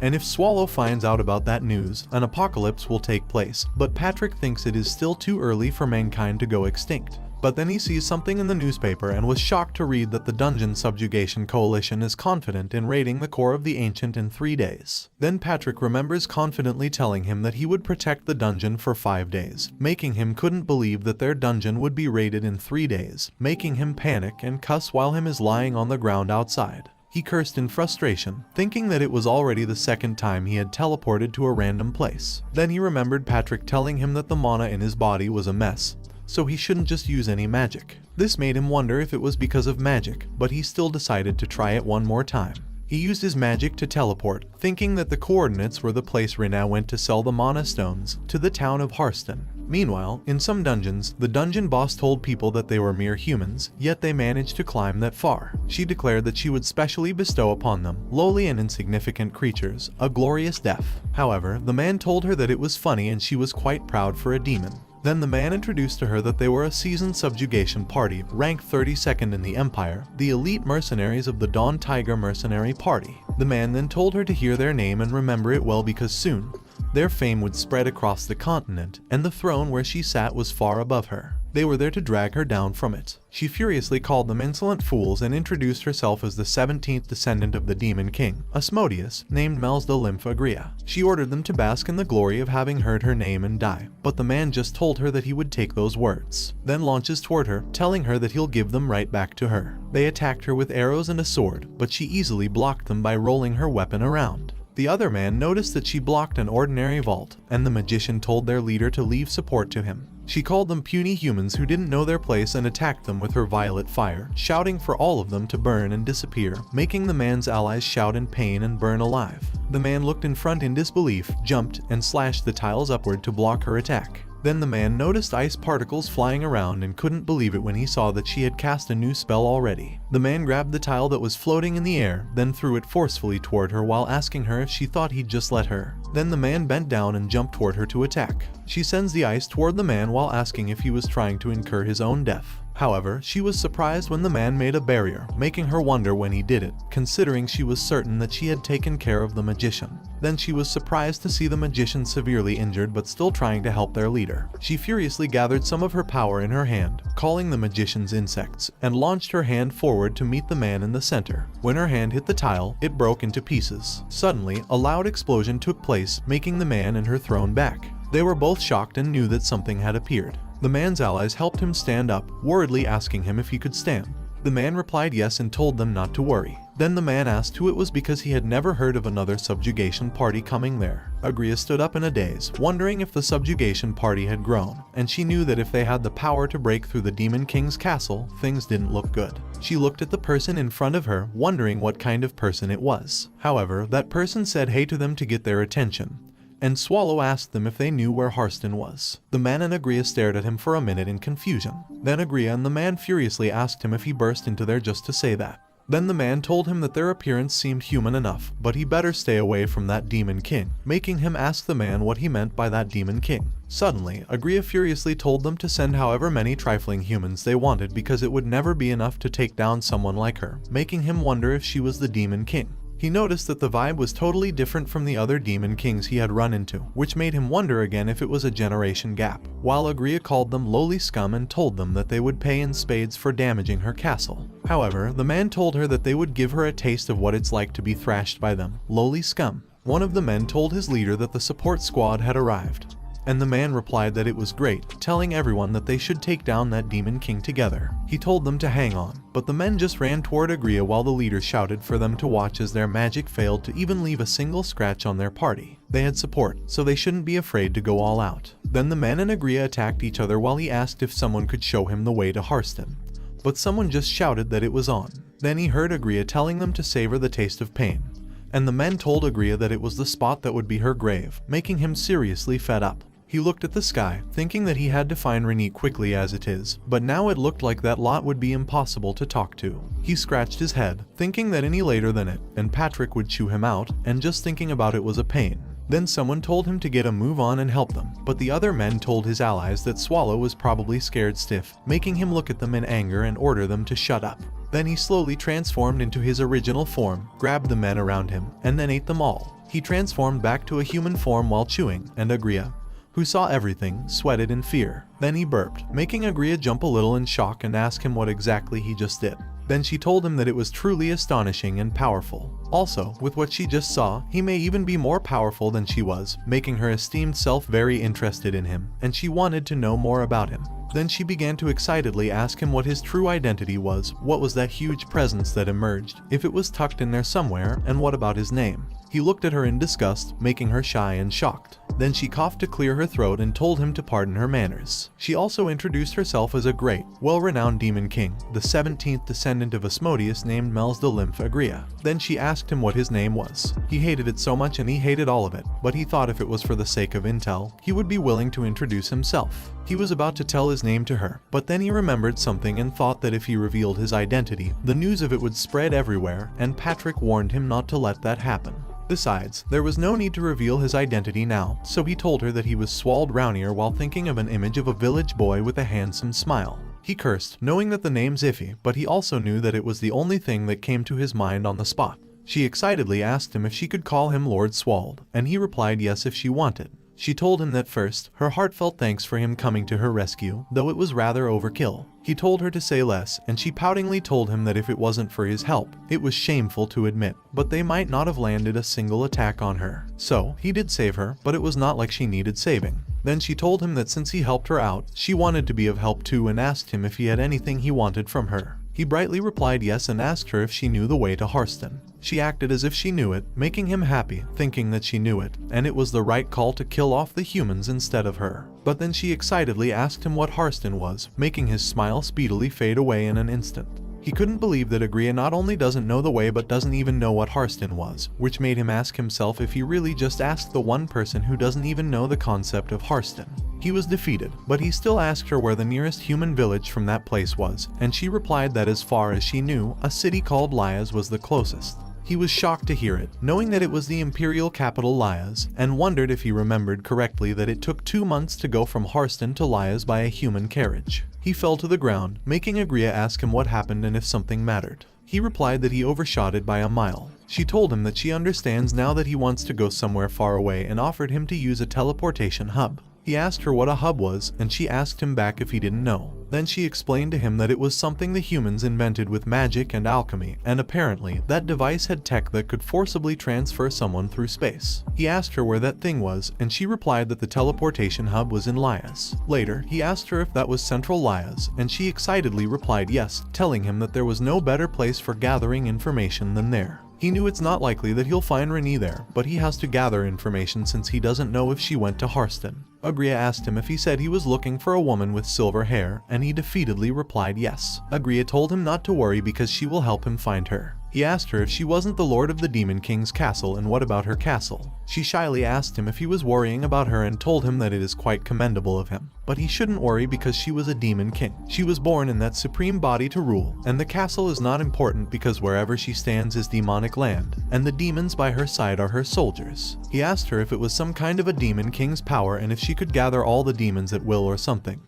and if Swallow finds out about that news, an apocalypse will take place, but Patrick thinks it is still too early for mankind to go extinct. But then he sees something in the newspaper and was shocked to read that the Dungeon Subjugation Coalition is confident in raiding the core of the Ancient in 3 days. Then Patrick remembers confidently telling him that he would protect the dungeon for 5 days, making him couldn't believe that their dungeon would be raided in 3 days, making him panic and cuss while him is lying on the ground outside. He cursed in frustration, thinking that it was already the second time he had teleported to a random place. Then he remembered Patrick telling him that the mana in his body was a mess, so he shouldn't just use any magic. This made him wonder if it was because of magic, but he still decided to try it one more time. He used his magic to teleport, thinking that the coordinates were the place Rena went to sell the mana stones, to the town of Harston. Meanwhile, in some dungeons, the dungeon boss told people that they were mere humans, yet they managed to climb that far. She declared that she would specially bestow upon them, lowly and insignificant creatures, a glorious death. However, the man told her that it was funny and she was quite proud for a demon. Then the man introduced to her that they were a seasoned subjugation party, ranked 32nd in the Empire, the elite mercenaries of the Dawn Tiger Mercenary Party. The man then told her to hear their name and remember it well because soon, their fame would spread across the continent, and the throne where she sat was far above her. They were there to drag her down from it. She furiously called them insolent fools and introduced herself as the 17th descendant of the Demon King, Asmodeus, named Mels the Lymph Agria. She ordered them to bask in the glory of having heard her name and die, but the man just told her that he would take those words, then launches toward her, telling her that he'll give them right back to her. They attacked her with arrows and a sword, but she easily blocked them by rolling her weapon around. The other man noticed that she blocked an ordinary vault, and the magician told their leader to leave support to him. She called them puny humans who didn't know their place and attacked them with her violet fire, shouting for all of them to burn and disappear, making the man's allies shout in pain and burn alive. The man looked in front in disbelief, jumped, and slashed the tiles upward to block her attack. Then the man noticed ice particles flying around and couldn't believe it when he saw that she had cast a new spell already. The man grabbed the tile that was floating in the air, then threw it forcefully toward her while asking her if she thought he'd just let her. Then the man bent down and jumped toward her to attack. She sends the ice toward the man while asking if he was trying to incur his own death. However, she was surprised when the man made a barrier, making her wonder when he did it, considering she was certain that she had taken care of the magician. Then she was surprised to see the magician severely injured but still trying to help their leader. She furiously gathered some of her power in her hand, calling the magicians insects, and launched her hand forward to meet the man in the center. When her hand hit the tile, it broke into pieces. Suddenly, a loud explosion took place, making the man and her thrown back. They were both shocked and knew that something had appeared. The man's allies helped him stand up, worriedly asking him if he could stand. The man replied yes and told them not to worry. Then the man asked who it was because he had never heard of another subjugation party coming there. Agria stood up in a daze, wondering if the subjugation party had grown, and she knew that if they had the power to break through the Demon King's castle, things didn't look good. She looked at the person in front of her, wondering what kind of person it was. However, that person said hey to them to get their attention, and Swallow asked them if they knew where Harston was. The man and Agria stared at him for a minute in confusion. Then Agria and the man furiously asked him if he burst into there just to say that. Then the man told him that their appearance seemed human enough, but he better stay away from that Demon King, making him ask the man what he meant by that Demon King. Suddenly, Agria furiously told them to send however many trifling humans they wanted because it would never be enough to take down someone like her, making him wonder if she was the Demon King. He noticed that the vibe was totally different from the other Demon Kings he had run into, which made him wonder again if it was a generation gap, while Agria called them lowly scum and told them that they would pay in spades for damaging her castle. However, the man told her that they would give her a taste of what it's like to be thrashed by them, lowly scum. One of the men told his leader that the support squad had arrived, and the man replied that it was great, telling everyone that they should take down that Demon King together. He told them to hang on, but the men just ran toward Agria while the leader shouted for them to watch as their magic failed to even leave a single scratch on their party. They had support, so they shouldn't be afraid to go all out. Then the men and Agria attacked each other while he asked if someone could show him the way to Harston, but someone just shouted that it was on. Then he heard Agria telling them to savor the taste of pain, and the men told Agria that it was the spot that would be her grave, making him seriously fed up. He looked at the sky, thinking that he had to find Renee quickly as it is, but now it looked like that lot would be impossible to talk to. He scratched his head, thinking that any later than it, and Patrick would chew him out, and just thinking about it was a pain. Then someone told him to get a move on and help them, but the other men told his allies that Swallow was probably scared stiff, making him look at them in anger and order them to shut up. Then he slowly transformed into his original form, grabbed the men around him, and then ate them all. He transformed back to a human form while chewing, and Agria, who saw everything, sweated in fear. Then he burped, making Agria jump a little in shock and ask him what exactly he just did. Then she told him that it was truly astonishing and powerful. Also, with what she just saw, he may even be more powerful than she was, making her esteemed self very interested in him, and she wanted to know more about him. Then she began to excitedly ask him what his true identity was, what was that huge presence that emerged, if it was tucked in there somewhere, and what about his name. He looked at her in disgust, making her shy and shocked. Then she coughed to clear her throat and told him to pardon her manners. She also introduced herself as a great, well-renowned Demon King, the 17th descendant of Asmodeus named Mels the Lymph Agria. Then she asked him what his name was. He hated it so much and he hated all of it, but he thought if it was for the sake of intel, he would be willing to introduce himself. He was about to tell his name to her, but then he remembered something and thought that if he revealed his identity, the news of it would spread everywhere, and Patrick warned him not to let that happen. Besides, there was no need to reveal his identity now, so he told her that he was Swald Rounier while thinking of an image of a village boy with a handsome smile. He cursed, knowing that the name's iffy, but he also knew that it was the only thing that came to his mind on the spot. She excitedly asked him if she could call him Lord Swald, and he replied yes if she wanted. She told him that first, her heartfelt thanks for him coming to her rescue, though it was rather overkill. He told her to say less, and she poutingly told him that if it wasn't for his help, it was shameful to admit, but they might not have landed a single attack on her. So, he did save her, but it was not like she needed saving. Then she told him that since he helped her out, she wanted to be of help too and asked him if he had anything he wanted from her. He brightly replied yes and asked her if she knew the way to Harston. She acted as if she knew it, making him happy, thinking that she knew it, and it was the right call to kill off the humans instead of her. But then she excitedly asked him what Harston was, making his smile speedily fade away in an instant. He couldn't believe that Agria not only doesn't know the way but doesn't even know what Harston was, which made him ask himself if he really just asked the one person who doesn't even know the concept of Harston. He was defeated, but he still asked her where the nearest human village from that place was, and she replied that as far as she knew, a city called Lias was the closest. He was shocked to hear it, knowing that it was the imperial capital Lias, and wondered if he remembered correctly that it took 2 months to go from Harston to Lias by a human carriage. He fell to the ground, making Agria ask him what happened and if something mattered. He replied that he overshot it by a mile. She told him that she understands now that he wants to go somewhere far away and offered him to use a teleportation hub. He asked her what a hub was, and she asked him back if he didn't know. Then she explained to him that it was something the humans invented with magic and alchemy, and apparently, that device had tech that could forcibly transfer someone through space. He asked her where that thing was, and she replied that the teleportation hub was in Lias. Later, he asked her if that was Central Lias, and she excitedly replied yes, telling him that there was no better place for gathering information than there. He knew it's not likely that he'll find Renée there, but he has to gather information since he doesn't know if she went to Harston. Agria asked him if he said he was looking for a woman with silver hair, and he defeatedly replied yes. Agria told him not to worry because she will help him find her. He asked her if she wasn't the Lord of the Demon King's castle and what about her castle. She shyly asked him if he was worrying about her and told him that it is quite commendable of him. But he shouldn't worry because she was a demon king. She was born in that supreme body to rule, and the castle is not important because wherever she stands is demonic land, and the demons by her side are her soldiers. He asked her if it was some kind of a demon king's power and if she could gather all the demons at will or something.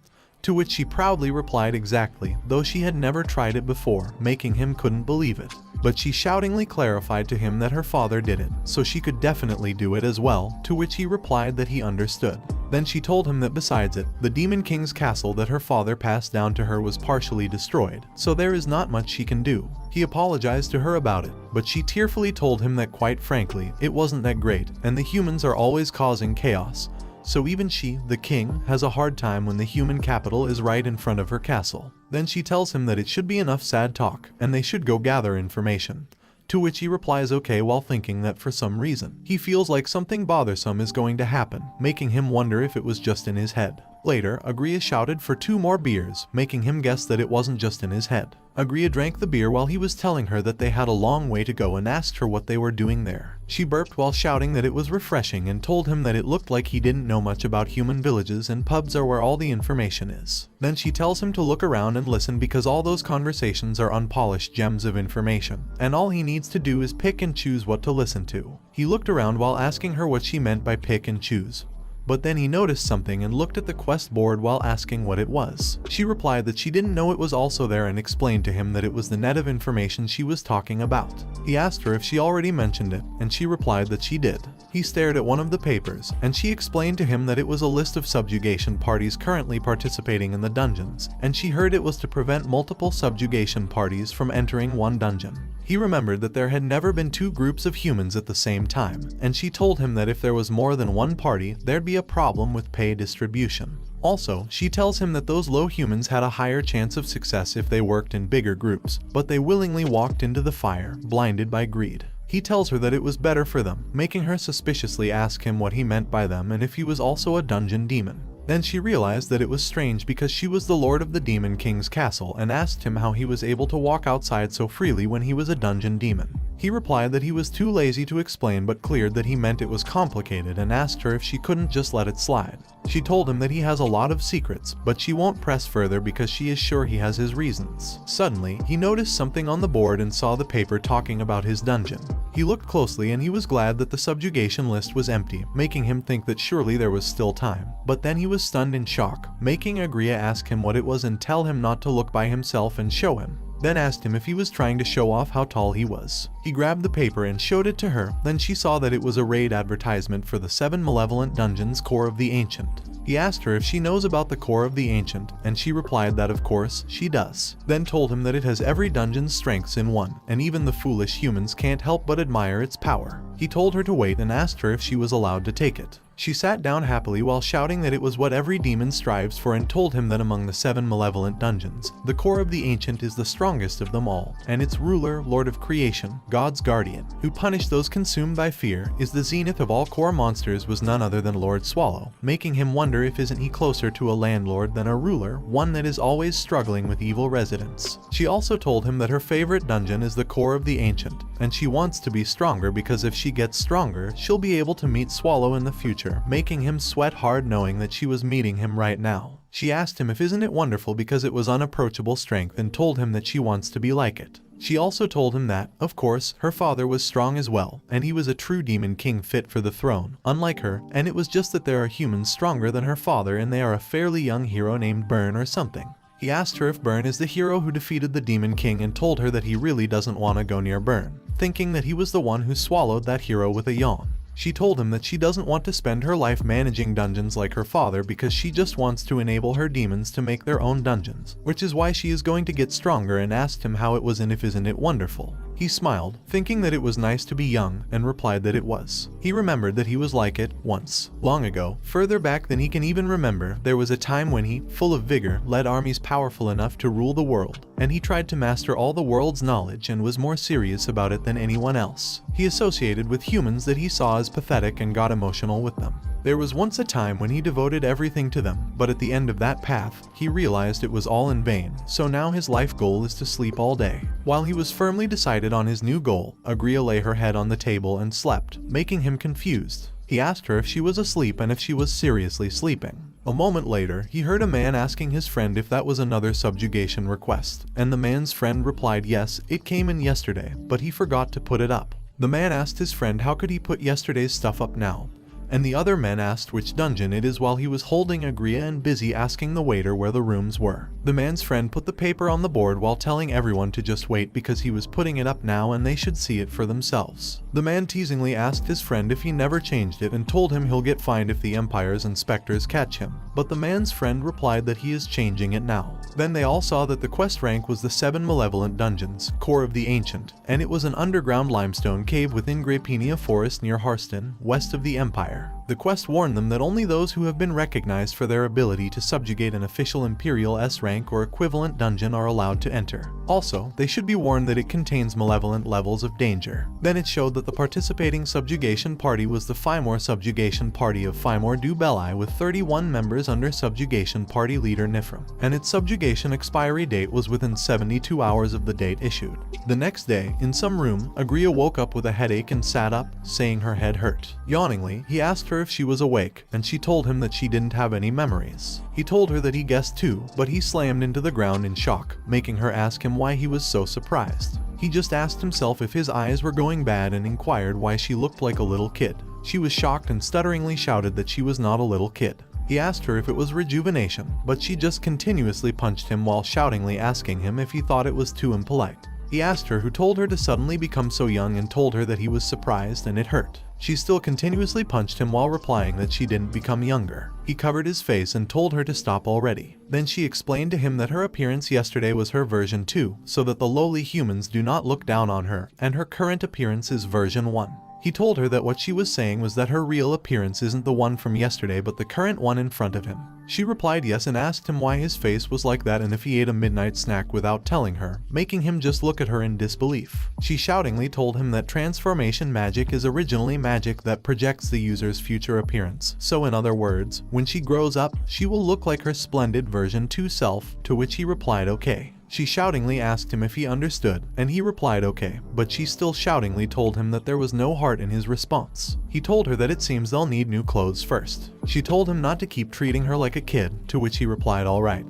To which she proudly replied exactly, though she had never tried it before, making him couldn't believe it. But she shoutingly clarified to him that her father did it, so she could definitely do it as well, to which he replied that he understood. Then she told him that besides it, the Demon King's castle that her father passed down to her was partially destroyed, so there is not much she can do. He apologized to her about it, but she tearfully told him that quite frankly, it wasn't that great, and the humans are always causing chaos. So even she, the king, has a hard time when the human capital is right in front of her castle. Then she tells him that it should be enough sad talk, and they should go gather information. To which he replies okay while thinking that for some reason, he feels like something bothersome is going to happen, making him wonder if it was just in his head. Later, Agria shouted for 2 more beers, making him guess that it wasn't just in his head. Agria drank the beer while he was telling her that they had a long way to go and asked her what they were doing there. She burped while shouting that it was refreshing and told him that it looked like he didn't know much about human villages and pubs are where all the information is. Then she tells him to look around and listen because all those conversations are unpolished gems of information, and all he needs to do is pick and choose what to listen to. He looked around while asking her what she meant by pick and choose. But then he noticed something and looked at the quest board while asking what it was. She replied that she didn't know it was also there and explained to him that it was the net of information she was talking about. He asked her if she already mentioned it, and she replied that she did. He stared at one of the papers, and she explained to him that it was a list of subjugation parties currently participating in the dungeons, and she heard it was to prevent multiple subjugation parties from entering one dungeon. He remembered that there had never been 2 groups of humans at the same time, and she told him that if there was more than one party, there'd be a problem with pay distribution. Also, she tells him that those low humans had a higher chance of success if they worked in bigger groups, but they willingly walked into the fire, blinded by greed. He tells her that it was better for them, making her suspiciously ask him what he meant by them and if he was also a dungeon demon. Then she realized that it was strange because she was the Lord of the Demon King's castle and asked him how he was able to walk outside so freely when he was a dungeon demon. He replied that he was too lazy to explain but cleared that he meant it was complicated and asked her if she couldn't just let it slide. She told him that he has a lot of secrets, but she won't press further because she is sure he has his reasons. Suddenly, he noticed something on the board and saw the paper talking about his dungeon. He looked closely and he was glad that the subjugation list was empty, making him think that surely there was still time. But then he was stunned in shock, making Agria ask him what it was and tell him not to look by himself and show him. then asked him if he was trying to show off how tall he was. He grabbed the paper and showed it to her, then she saw that it was a raid advertisement for the 7 Malevolent Dungeons Core of the Ancient. He asked her if she knows about the Core of the Ancient, and she replied that of course she does. Then told him that it has every dungeon's strengths in one, and even the foolish humans can't help but admire its power. He told her to wait and asked her if she was allowed to take it. She sat down happily while shouting that it was what every demon strives for, and told him that among the 7 malevolent dungeons, the Core of the Ancient is the strongest of them all, and its ruler, Lord of Creation, God's guardian, who punished those consumed by fear, is the zenith of all core monsters, was none other than Lord Swallow, making him wonder if isn't he closer to a landlord than a ruler, one that is always struggling with evil residents. She also told him that her favorite dungeon is the Core of the Ancient, and she wants to be stronger because if she gets stronger, she'll be able to meet Swallow in the future, making him sweat hard knowing that she was meeting him right now. She asked him if isn't it wonderful because it was unapproachable strength, and told him that she wants to be like it. She also told him that, of course, her father was strong as well, and he was a true demon king fit for the throne, unlike her, and it was just that there are humans stronger than her father and they are a fairly young hero named Burn or something. He asked her if Burn is the hero who defeated the Demon King and told her that he really doesn't want to go near Burn, thinking that he was the one who swallowed that hero with a yawn. She told him that she doesn't want to spend her life managing dungeons like her father because she just wants to enable her demons to make their own dungeons, which is why she is going to get stronger, and asked him how it was and if isn't it wonderful. He smiled, thinking that it was nice to be young, and replied that it was. He remembered that he was like it once, long ago, further back than he can even remember. There was a time when he, full of vigor, led armies powerful enough to rule the world, and he tried to master all the world's knowledge and was more serious about it than anyone else. He associated with humans that he saw as pathetic and got emotional with them. There was once a time when he devoted everything to them, but at the end of that path, he realized it was all in vain, so now his life goal is to sleep all day. While he was firmly decided on his new goal, Agria lay her head on the table and slept, making him confused. He asked her if she was asleep and if she was seriously sleeping. A moment later, he heard a man asking his friend if that was another subjugation request, and the man's friend replied yes, it came in yesterday, but he forgot to put it up. The man asked his friend how could he put yesterday's stuff up now, and the other man asked which dungeon it is while he was holding Agria and busy asking the waiter where the rooms were. The man's friend put the paper on the board while telling everyone to just wait because he was putting it up now and they should see it for themselves. The man teasingly asked his friend if he never changed it and told him he'll get fined if the Empire's inspectors catch him, but the man's friend replied that he is changing it now. Then they all saw that the quest rank was the 7 Malevolent Dungeons, Core of the Ancient, and it was an underground limestone cave within Grapenia Forest near Harston, west of the Empire. The quest warned them that only those who have been recognized for their ability to subjugate an official Imperial S rank or equivalent dungeon are allowed to enter. Also, they should be warned that it contains malevolent levels of danger. Then it showed that the participating subjugation party was the Fimor Subjugation Party of Fimor du Belli with 31 members under subjugation party leader Nifrim, and its subjugation expiry date was within 72 hours of the date issued. The next day, in some room, Agria woke up with a headache and sat up, saying her head hurt. Yawningly, he asked her if she was awake, and she told him that she didn't have any memories. He told her that he guessed too, but he slammed into the ground in shock, making her ask him why he was so surprised. He just asked himself if his eyes were going bad and inquired why she looked like a little kid. She was shocked and stutteringly shouted that she was not a little kid. He asked her if it was rejuvenation, but she just continuously punched him while shoutingly asking him if he thought it was too impolite. He asked her who told her to suddenly become so young and told her that he was surprised and it hurt. She still continuously punched him while replying that she didn't become younger. He covered his face and told her to stop already. Then she explained to him that her appearance yesterday was her version 2, so that the lowly humans do not look down on her, and her current appearance is version 1. He told her that what she was saying was that her real appearance isn't the one from yesterday but the current one in front of him. She replied yes and asked him why his face was like that and if he ate a midnight snack without telling her, making him just look at her in disbelief. She shoutingly told him that transformation magic is originally magic that projects the user's future appearance, so in other words, when she grows up, she will look like her splendid version 2 self, to which he replied okay. She shoutingly asked him if he understood, and he replied okay, but she still shoutingly told him that there was no heart in his response. He told her that it seems they'll need new clothes first. She told him not to keep treating her like a kid, to which he replied alright.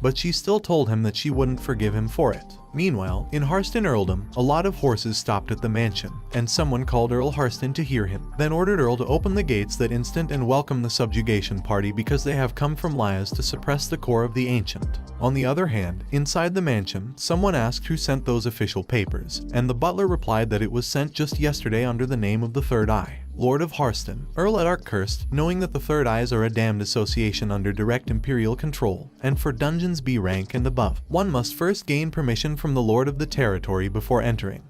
But she still told him that she wouldn't forgive him for it. Meanwhile, in Harston Earldom, a lot of horses stopped at the mansion, and someone called Earl Harston to hear him, then ordered Earl to open the gates that instant and welcome the subjugation party because they have come from Lias to suppress the Core of the Ancient. On the other hand, inside the mansion, someone asked who sent those official papers, and the butler replied that it was sent just yesterday under the name of the Third Eye. Lord of Harston, Earl Edark cursed, knowing that the Third Eyes are a damned association under direct imperial control, and for dungeons B rank and above, one must first gain permission from the Lord of the territory before entering.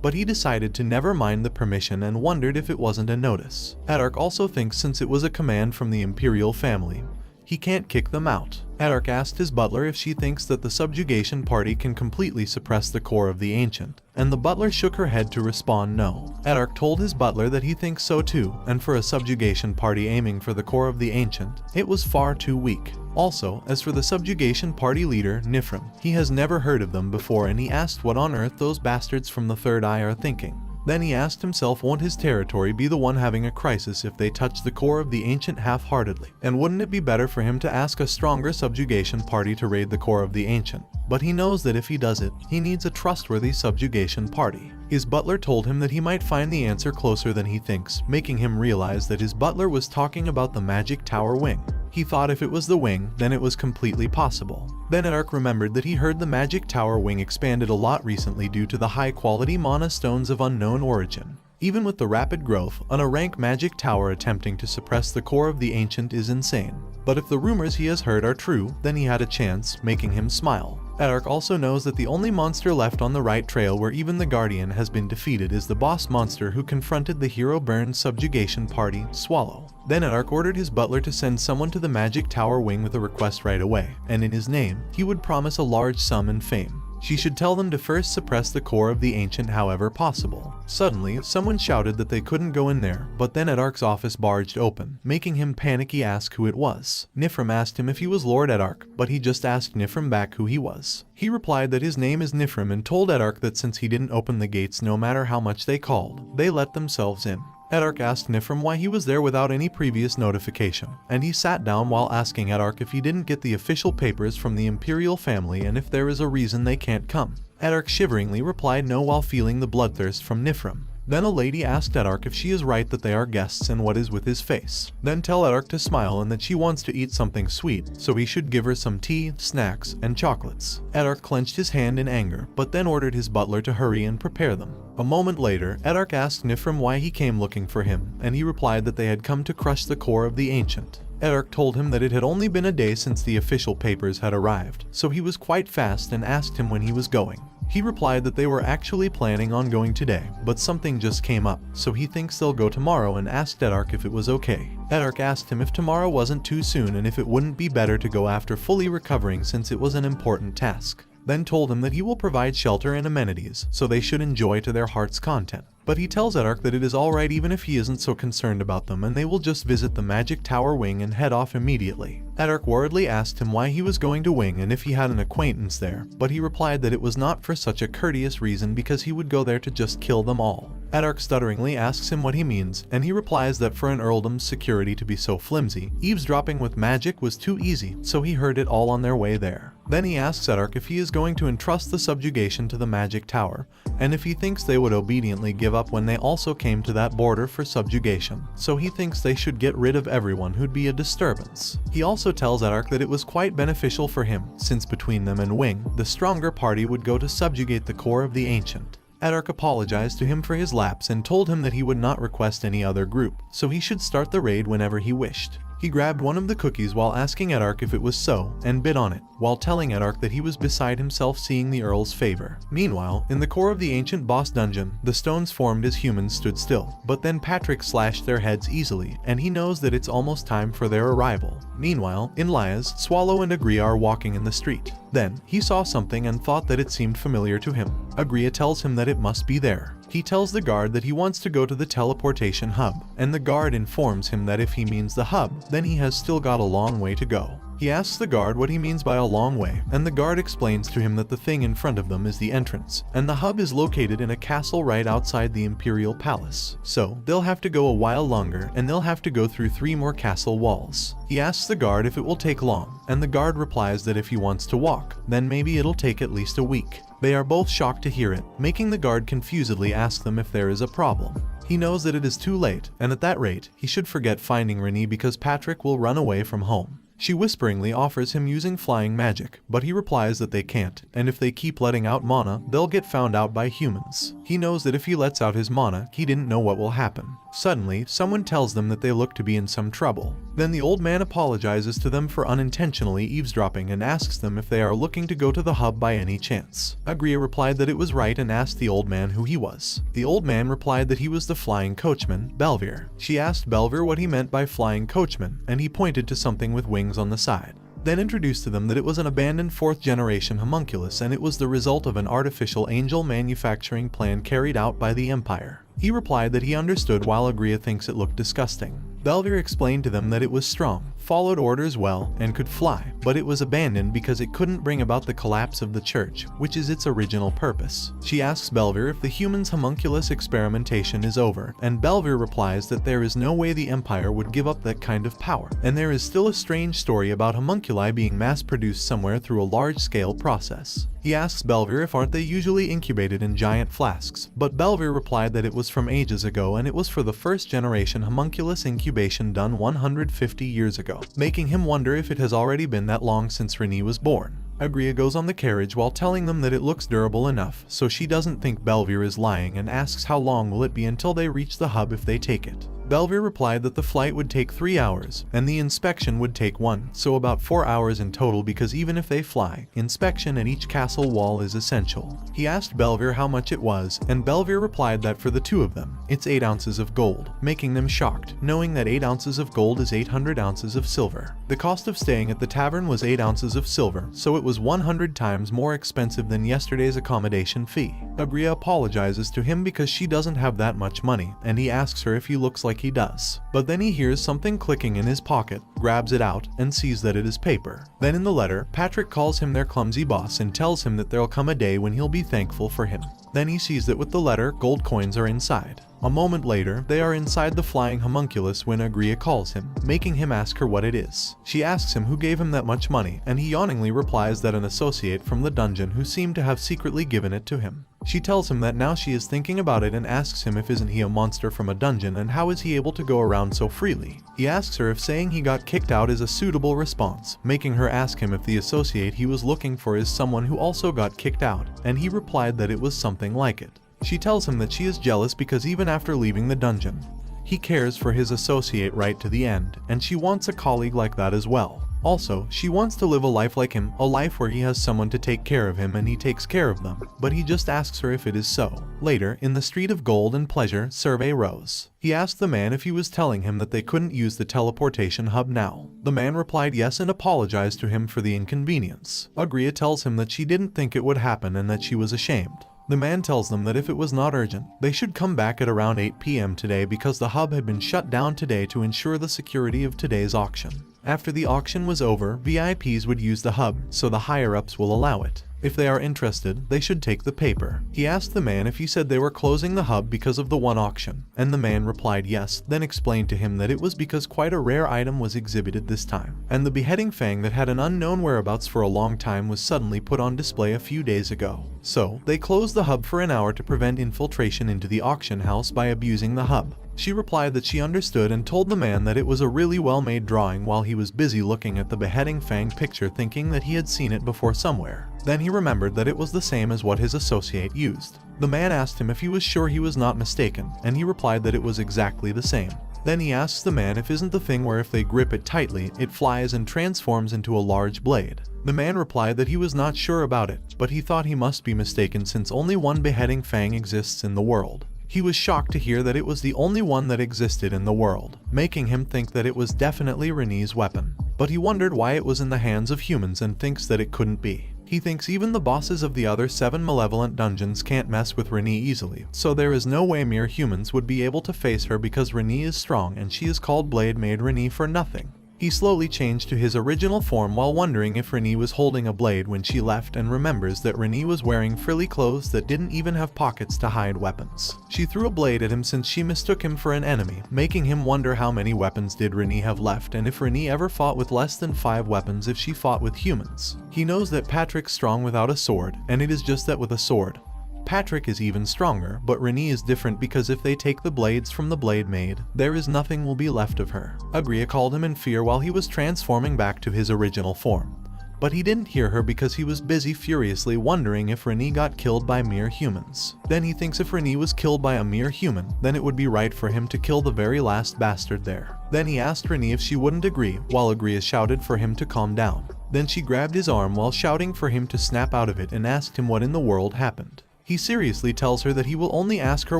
But he decided to never mind the permission and wondered if it wasn't a notice. Edark also thinks since it was a command from the imperial family, he can't kick them out. Edark asked his butler if she thinks that the subjugation party can completely suppress the core of the ancient, and the butler shook her head to respond no. Edark told his butler that he thinks so too, and for a subjugation party aiming for the core of the ancient, it was far too weak. Also, as for the subjugation party leader, Nifrim, he has never heard of them before and he asked what on earth those bastards from the Third Eye are thinking. Then he asked himself, won't his territory be the one having a crisis if they touch the core of the ancient half-heartedly? And wouldn't it be better for him to ask a stronger subjugation party to raid the core of the ancient? But he knows that if he does it, he needs a trustworthy subjugation party. His butler told him that he might find the answer closer than he thinks, making him realize that his butler was talking about the magic tower wing. He thought if it was the wing, then it was completely possible. Then Edark remembered that he heard the magic tower wing expanded a lot recently due to the high-quality mana stones of unknown origin. Even with the rapid growth, a rank magic tower attempting to suppress the core of the ancient is insane. But if the rumors he has heard are true, then he had a chance, making him smile. Edark also knows that the only monster left on the right trail where even the Guardian has been defeated is the boss monster who confronted the hero burned subjugation party, Swallow. Then Edark ordered his butler to send someone to the magic tower wing with a request right away, and in his name, he would promise a large sum and fame. She should tell them to first suppress the core of the ancient however possible. Suddenly, someone shouted that they couldn't go in there, but then Edark's office barged open, making him panicky ask who it was. Nifrim asked him if he was Lord Edark, but he just asked Nifrim back who he was. He replied that his name is Nifrim and told Edark that since he didn't open the gates no matter how much they called, they let themselves in. Edark asked Nifrim why he was there without any previous notification, and he sat down while asking Edark if he didn't get the official papers from the imperial family and if there is a reason they can't come. Edark shiveringly replied no while feeling the bloodthirst from Nifrim. Then a lady asked Edark if she is right that they are guests and what is with his face. Then tell Edark to smile and that she wants to eat something sweet, so he should give her some tea, snacks, and chocolates. Edark clenched his hand in anger, but then ordered his butler to hurry and prepare them. A moment later, Edark asked Nifrim why he came looking for him, and he replied that they had come to crush the core of the ancient. Edark told him that it had only been a day since the official papers had arrived, so he was quite fast and asked him when he was going. He replied that they were actually planning on going today, but something just came up, so he thinks they'll go tomorrow and asked Edark if it was okay. Edark asked him if tomorrow wasn't too soon and if it wouldn't be better to go after fully recovering since it was an important task. Then told him that he will provide shelter and amenities, so they should enjoy to their heart's content. But he tells Edark that it is alright even if he isn't so concerned about them and they will just visit the magic tower wing and head off immediately. Edark worriedly asked him why he was going to Wing and if he had an acquaintance there, but he replied that it was not for such a courteous reason because he would go there to just kill them all. Edark stutteringly asks him what he means, and he replies that for an earldom's security to be so flimsy, eavesdropping with magic was too easy, so he heard it all on their way there. Then he asks Edark if he is going to entrust the subjugation to the magic tower, and if he thinks they would obediently give up when they also came to that border for subjugation, so he thinks they should get rid of everyone who'd be a disturbance. He also tells Edark that it was quite beneficial for him, since between them and Wing, the stronger party would go to subjugate the core of the ancient. Edark apologized to him for his lapse and told him that he would not request any other group, so he should start the raid whenever he wished. He grabbed one of the cookies while asking Edark if it was so, and bit on it, while telling Edark that he was beside himself seeing the Earl's favor. Meanwhile, in the core of the ancient boss dungeon, the stones formed as humans stood still, but then Patrick slashed their heads easily, and he knows that it's almost time for their arrival. Meanwhile, in Lias, Swallow and Agria are walking in the street. Then, he saw something and thought that it seemed familiar to him. Agria tells him that it must be there. He tells the guard that he wants to go to the teleportation hub, and the guard informs him that if he means the hub, then he has still got a long way to go. He asks the guard what he means by a long way, and the guard explains to him that the thing in front of them is the entrance, and the hub is located in a castle right outside the Imperial Palace. So, they'll have to go a while longer, and they'll have to go through 3 more castle walls. He asks the guard if it will take long, and the guard replies that if he wants to walk, then maybe it'll take at least a week. They are both shocked to hear it, making the guard confusedly ask them if there is a problem. He knows that it is too late, and at that rate, he should forget finding Rennie because Patrick will run away from home. She whisperingly offers him using flying magic, but he replies that they can't, and if they keep letting out mana, they'll get found out by humans. He knows that if he lets out his mana, he didn't know what will happen. Suddenly, someone tells them that they look to be in some trouble. Then the old man apologizes to them for unintentionally eavesdropping and asks them if they are looking to go to the hub by any chance. Agria replied that it was right and asked the old man who he was. The old man replied that he was the flying coachman, Belvir. She asked Belvir what he meant by flying coachman, and he pointed to something with wings on the side. Then introduced to them that it was an abandoned 4th generation homunculus and it was the result of an artificial angel manufacturing plan carried out by the Empire. He replied that he understood while Agria thinks it looked disgusting. Belvir explained to them that it was strong, followed orders well, and could fly, but it was abandoned because it couldn't bring about the collapse of the church, which is its original purpose. She asks Belvir if the human's homunculus experimentation is over, and Belvir replies that there is no way the Empire would give up that kind of power, and there is still a strange story about homunculi being mass-produced somewhere through a large-scale process. He asks Belvir if aren't they usually incubated in giant flasks, but Belvir replied that it was from ages ago and it was for the 1st generation homunculus incubation done 150 years ago, making him wonder if it has already been that long since Renée was born. Agria goes on the carriage while telling them that it looks durable enough, so she doesn't think Belvir is lying and asks how long will it be until they reach the hub if they take it. Belvir replied that the flight would take 3 hours, and the inspection would take 1, so about 4 hours in total because even if they fly, inspection at each castle wall is essential. He asked Belvir how much it was, and Belvir replied that for the 2 of them, it's 8 ounces of gold, making them shocked, knowing that 8 ounces of gold is 800 ounces of silver. The cost of staying at the tavern was 8 ounces of silver, so it was 100 times more expensive than yesterday's accommodation fee. Agria apologizes to him because she doesn't have that much money, and he asks her if he looks like he does. But then he hears something clicking in his pocket, grabs it out, and sees that it is paper. Then in the letter, Patrick calls him their clumsy boss and tells him that there'll come a day when he'll be thankful for him. Then he sees that with the letter, gold coins are inside. A moment later, they are inside the flying homunculus when Agria calls him, making him ask her what it is. She asks him who gave him that much money, and he yawningly replies that an associate from the dungeon who seemed to have secretly given it to him. She tells him that now she is thinking about it and asks him if isn't he a monster from a dungeon and how is he able to go around so freely. He asks her if saying he got kicked out is a suitable response, making her ask him if the associate he was looking for is someone who also got kicked out, and he replied that it was something like it. She tells him that she is jealous because even after leaving the dungeon, he cares for his associate right to the end, and she wants a colleague like that as well. Also, she wants to live a life like him, a life where he has someone to take care of him and he takes care of them, but he just asks her if it is so. Later, in the Street of Gold and Pleasure, Survey Rose. He asked the man if he was telling him that they couldn't use the teleportation hub now. The man replied yes and apologized to him for the inconvenience. Agria tells him that she didn't think it would happen and that she was ashamed. The man tells them that if it was not urgent, they should come back at around 8 p.m. today because the hub had been shut down today to ensure the security of today's auction. After the auction was over, VIPs would use the hub, so the higher-ups will allow it. If they are interested, they should take the paper. He asked the man if he said they were closing the hub because of the one auction, and the man replied yes, then explained to him that it was because quite a rare item was exhibited this time, and the beheading fang that had an unknown whereabouts for a long time was suddenly put on display a few days ago. So, they closed the hub for an hour to prevent infiltration into the auction house by abusing the hub. She replied that she understood and told the man that it was a really well-made drawing while he was busy looking at the beheading fang picture thinking that he had seen it before somewhere. Then he remembered that it was the same as what his associate used. The man asked him if he was sure he was not mistaken, and he replied that it was exactly the same. Then he asks the man if isn't the thing where if they grip it tightly, it flies and transforms into a large blade. The man replied that he was not sure about it, but he thought he must be mistaken since only one beheading fang exists in the world. He was shocked to hear that it was the only one that existed in the world, making him think that it was definitely Renée's weapon. But he wondered why it was in the hands of humans and thinks that it couldn't be. He thinks even the bosses of the other 7 malevolent dungeons can't mess with Renée easily, so there is no way mere humans would be able to face her because Renée is strong and she is called Blade Maid Renée for nothing. He slowly changed to his original form while wondering if Renée was holding a blade when she left and remembers that Renée was wearing frilly clothes that didn't even have pockets to hide weapons. She threw a blade at him since she mistook him for an enemy, making him wonder how many weapons did Renée have left and if Renée ever fought with less than 5 weapons if she fought with humans. He knows that Patrick's strong without a sword, and it is just that with a sword, Patrick is even stronger, but Renee is different because if they take the blades from the blade maid, there is nothing will be left of her. Agria called him in fear while he was transforming back to his original form. But he didn't hear her because he was busy furiously wondering if Renee got killed by mere humans. Then he thinks if Renee was killed by a mere human, then it would be right for him to kill the very last bastard there. Then he asked Renee if she wouldn't agree, while Agria shouted for him to calm down. Then she grabbed his arm while shouting for him to snap out of it and asked him what in the world happened. He seriously tells her that he will only ask her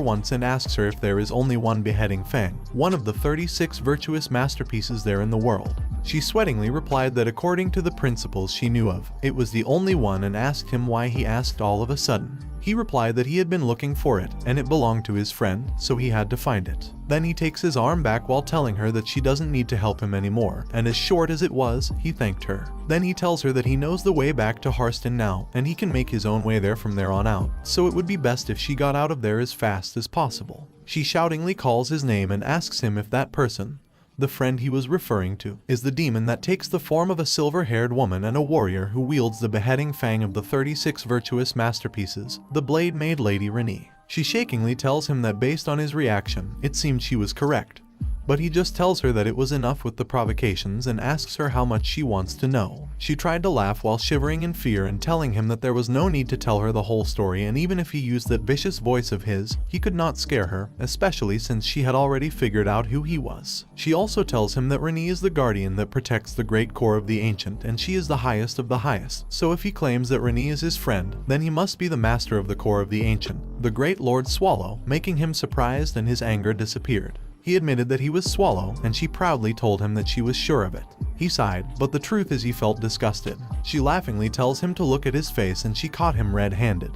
once and asks her if there is only one beheading fang, one of the 36 virtuous masterpieces there in the world. She sweatingly replied that according to the principles she knew of, it was the only one and asked him why he asked all of a sudden. He replied that he had been looking for it and it belonged to his friend, so he had to find it. Then he takes his arm back while telling her that she doesn't need to help him anymore, and as short as it was, he thanked her. Then he tells her that he knows the way back to Harston now, and he can make his own way there from there on out, so it would be best if she got out of there as fast as possible. She shoutingly calls his name and asks him if that person, the friend he was referring to, is the demon that takes the form of a silver-haired woman and a warrior who wields the beheading fang of the 36 virtuous masterpieces, the blade maid Lady Renee. She shakingly tells him that based on his reaction, it seemed she was correct. But he just tells her that it was enough with the provocations and asks her how much she wants to know. She tried to laugh while shivering in fear and telling him that there was no need to tell her the whole story, and even if he used that vicious voice of his, he could not scare her, especially since she had already figured out who he was. She also tells him that Renee is the guardian that protects the great core of the ancient, and she is the highest of the highest, so if he claims that Renee is his friend, then he must be the master of the core of the ancient, the great Lord Swallow, making him surprised and his anger disappeared. He admitted that he was Swallow, and she proudly told him that she was sure of it. He sighed, but the truth is he felt disgusted. She laughingly tells him to look at his face and she caught him red-handed.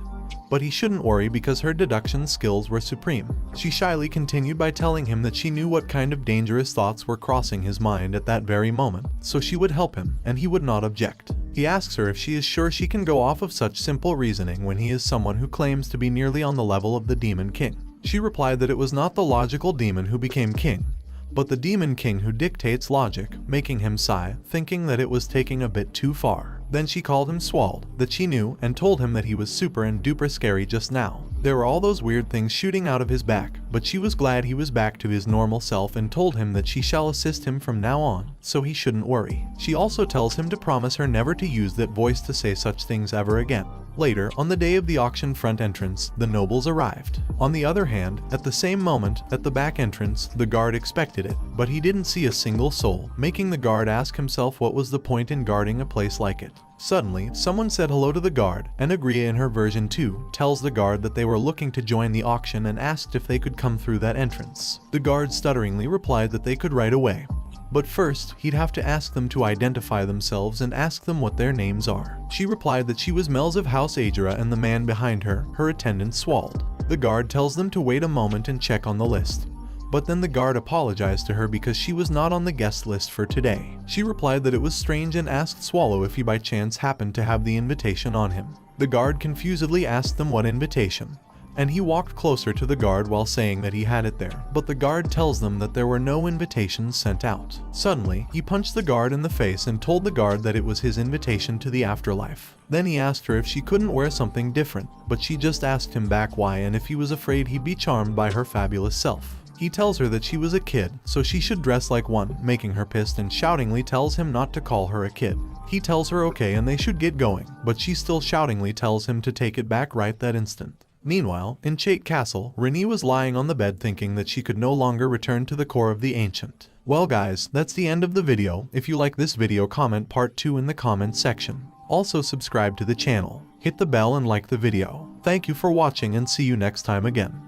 But he shouldn't worry because her deduction skills were supreme. She shyly continued by telling him that she knew what kind of dangerous thoughts were crossing his mind at that very moment, so she would help him, and he would not object. He asks her if she is sure she can go off of such simple reasoning when he is someone who claims to be nearly on the level of the Demon King. She replied that it was not the logical demon who became king, but the demon king who dictates logic, making him sigh, thinking that it was taking a bit too far. Then she called him Swald, that she knew, and told him that he was super and duper scary just now. There were all those weird things shooting out of his back, but she was glad he was back to his normal self and told him that she shall assist him from now on, so he shouldn't worry. She also tells him to promise her never to use that voice to say such things ever again. Later, on the day of the auction front entrance, the nobles arrived. On the other hand, at the same moment, at the back entrance, the guard expected it, but he didn't see a single soul, making the guard ask himself what was the point in guarding a place like it. Suddenly, someone said hello to the guard, and Agria in her version 2 tells the guard that they were looking to join the auction and asked if they could come through that entrance. The guard stutteringly replied that they could right away. But first, he'd have to ask them to identify themselves and ask them what their names are. She replied that she was Mel's of House Adra and the man behind her, her attendant Swald. The guard tells them to wait a moment and check on the list. But then the guard apologized to her because she was not on the guest list for today. She replied that it was strange and asked Swallow if he by chance happened to have the invitation on him. The guard confusedly asked them what invitation, and he walked closer to the guard while saying that he had it there, but the guard tells them that there were no invitations sent out. Suddenly, he punched the guard in the face and told the guard that it was his invitation to the afterlife. Then he asked her if she couldn't wear something different, but she just asked him back why and if he was afraid he'd be charmed by her fabulous self. He tells her that she was a kid, so she should dress like one, making her pissed and shoutingly tells him not to call her a kid. He tells her okay and they should get going, but she still shoutingly tells him to take it back right that instant. Meanwhile, in Chait Castle, Renee was lying on the bed thinking that she could no longer return to the core of the ancient. Well guys, that's the end of the video. If you like this video, comment part 2 in the comments section. Also subscribe to the channel, hit the bell and like the video. Thank you for watching and see you next time again.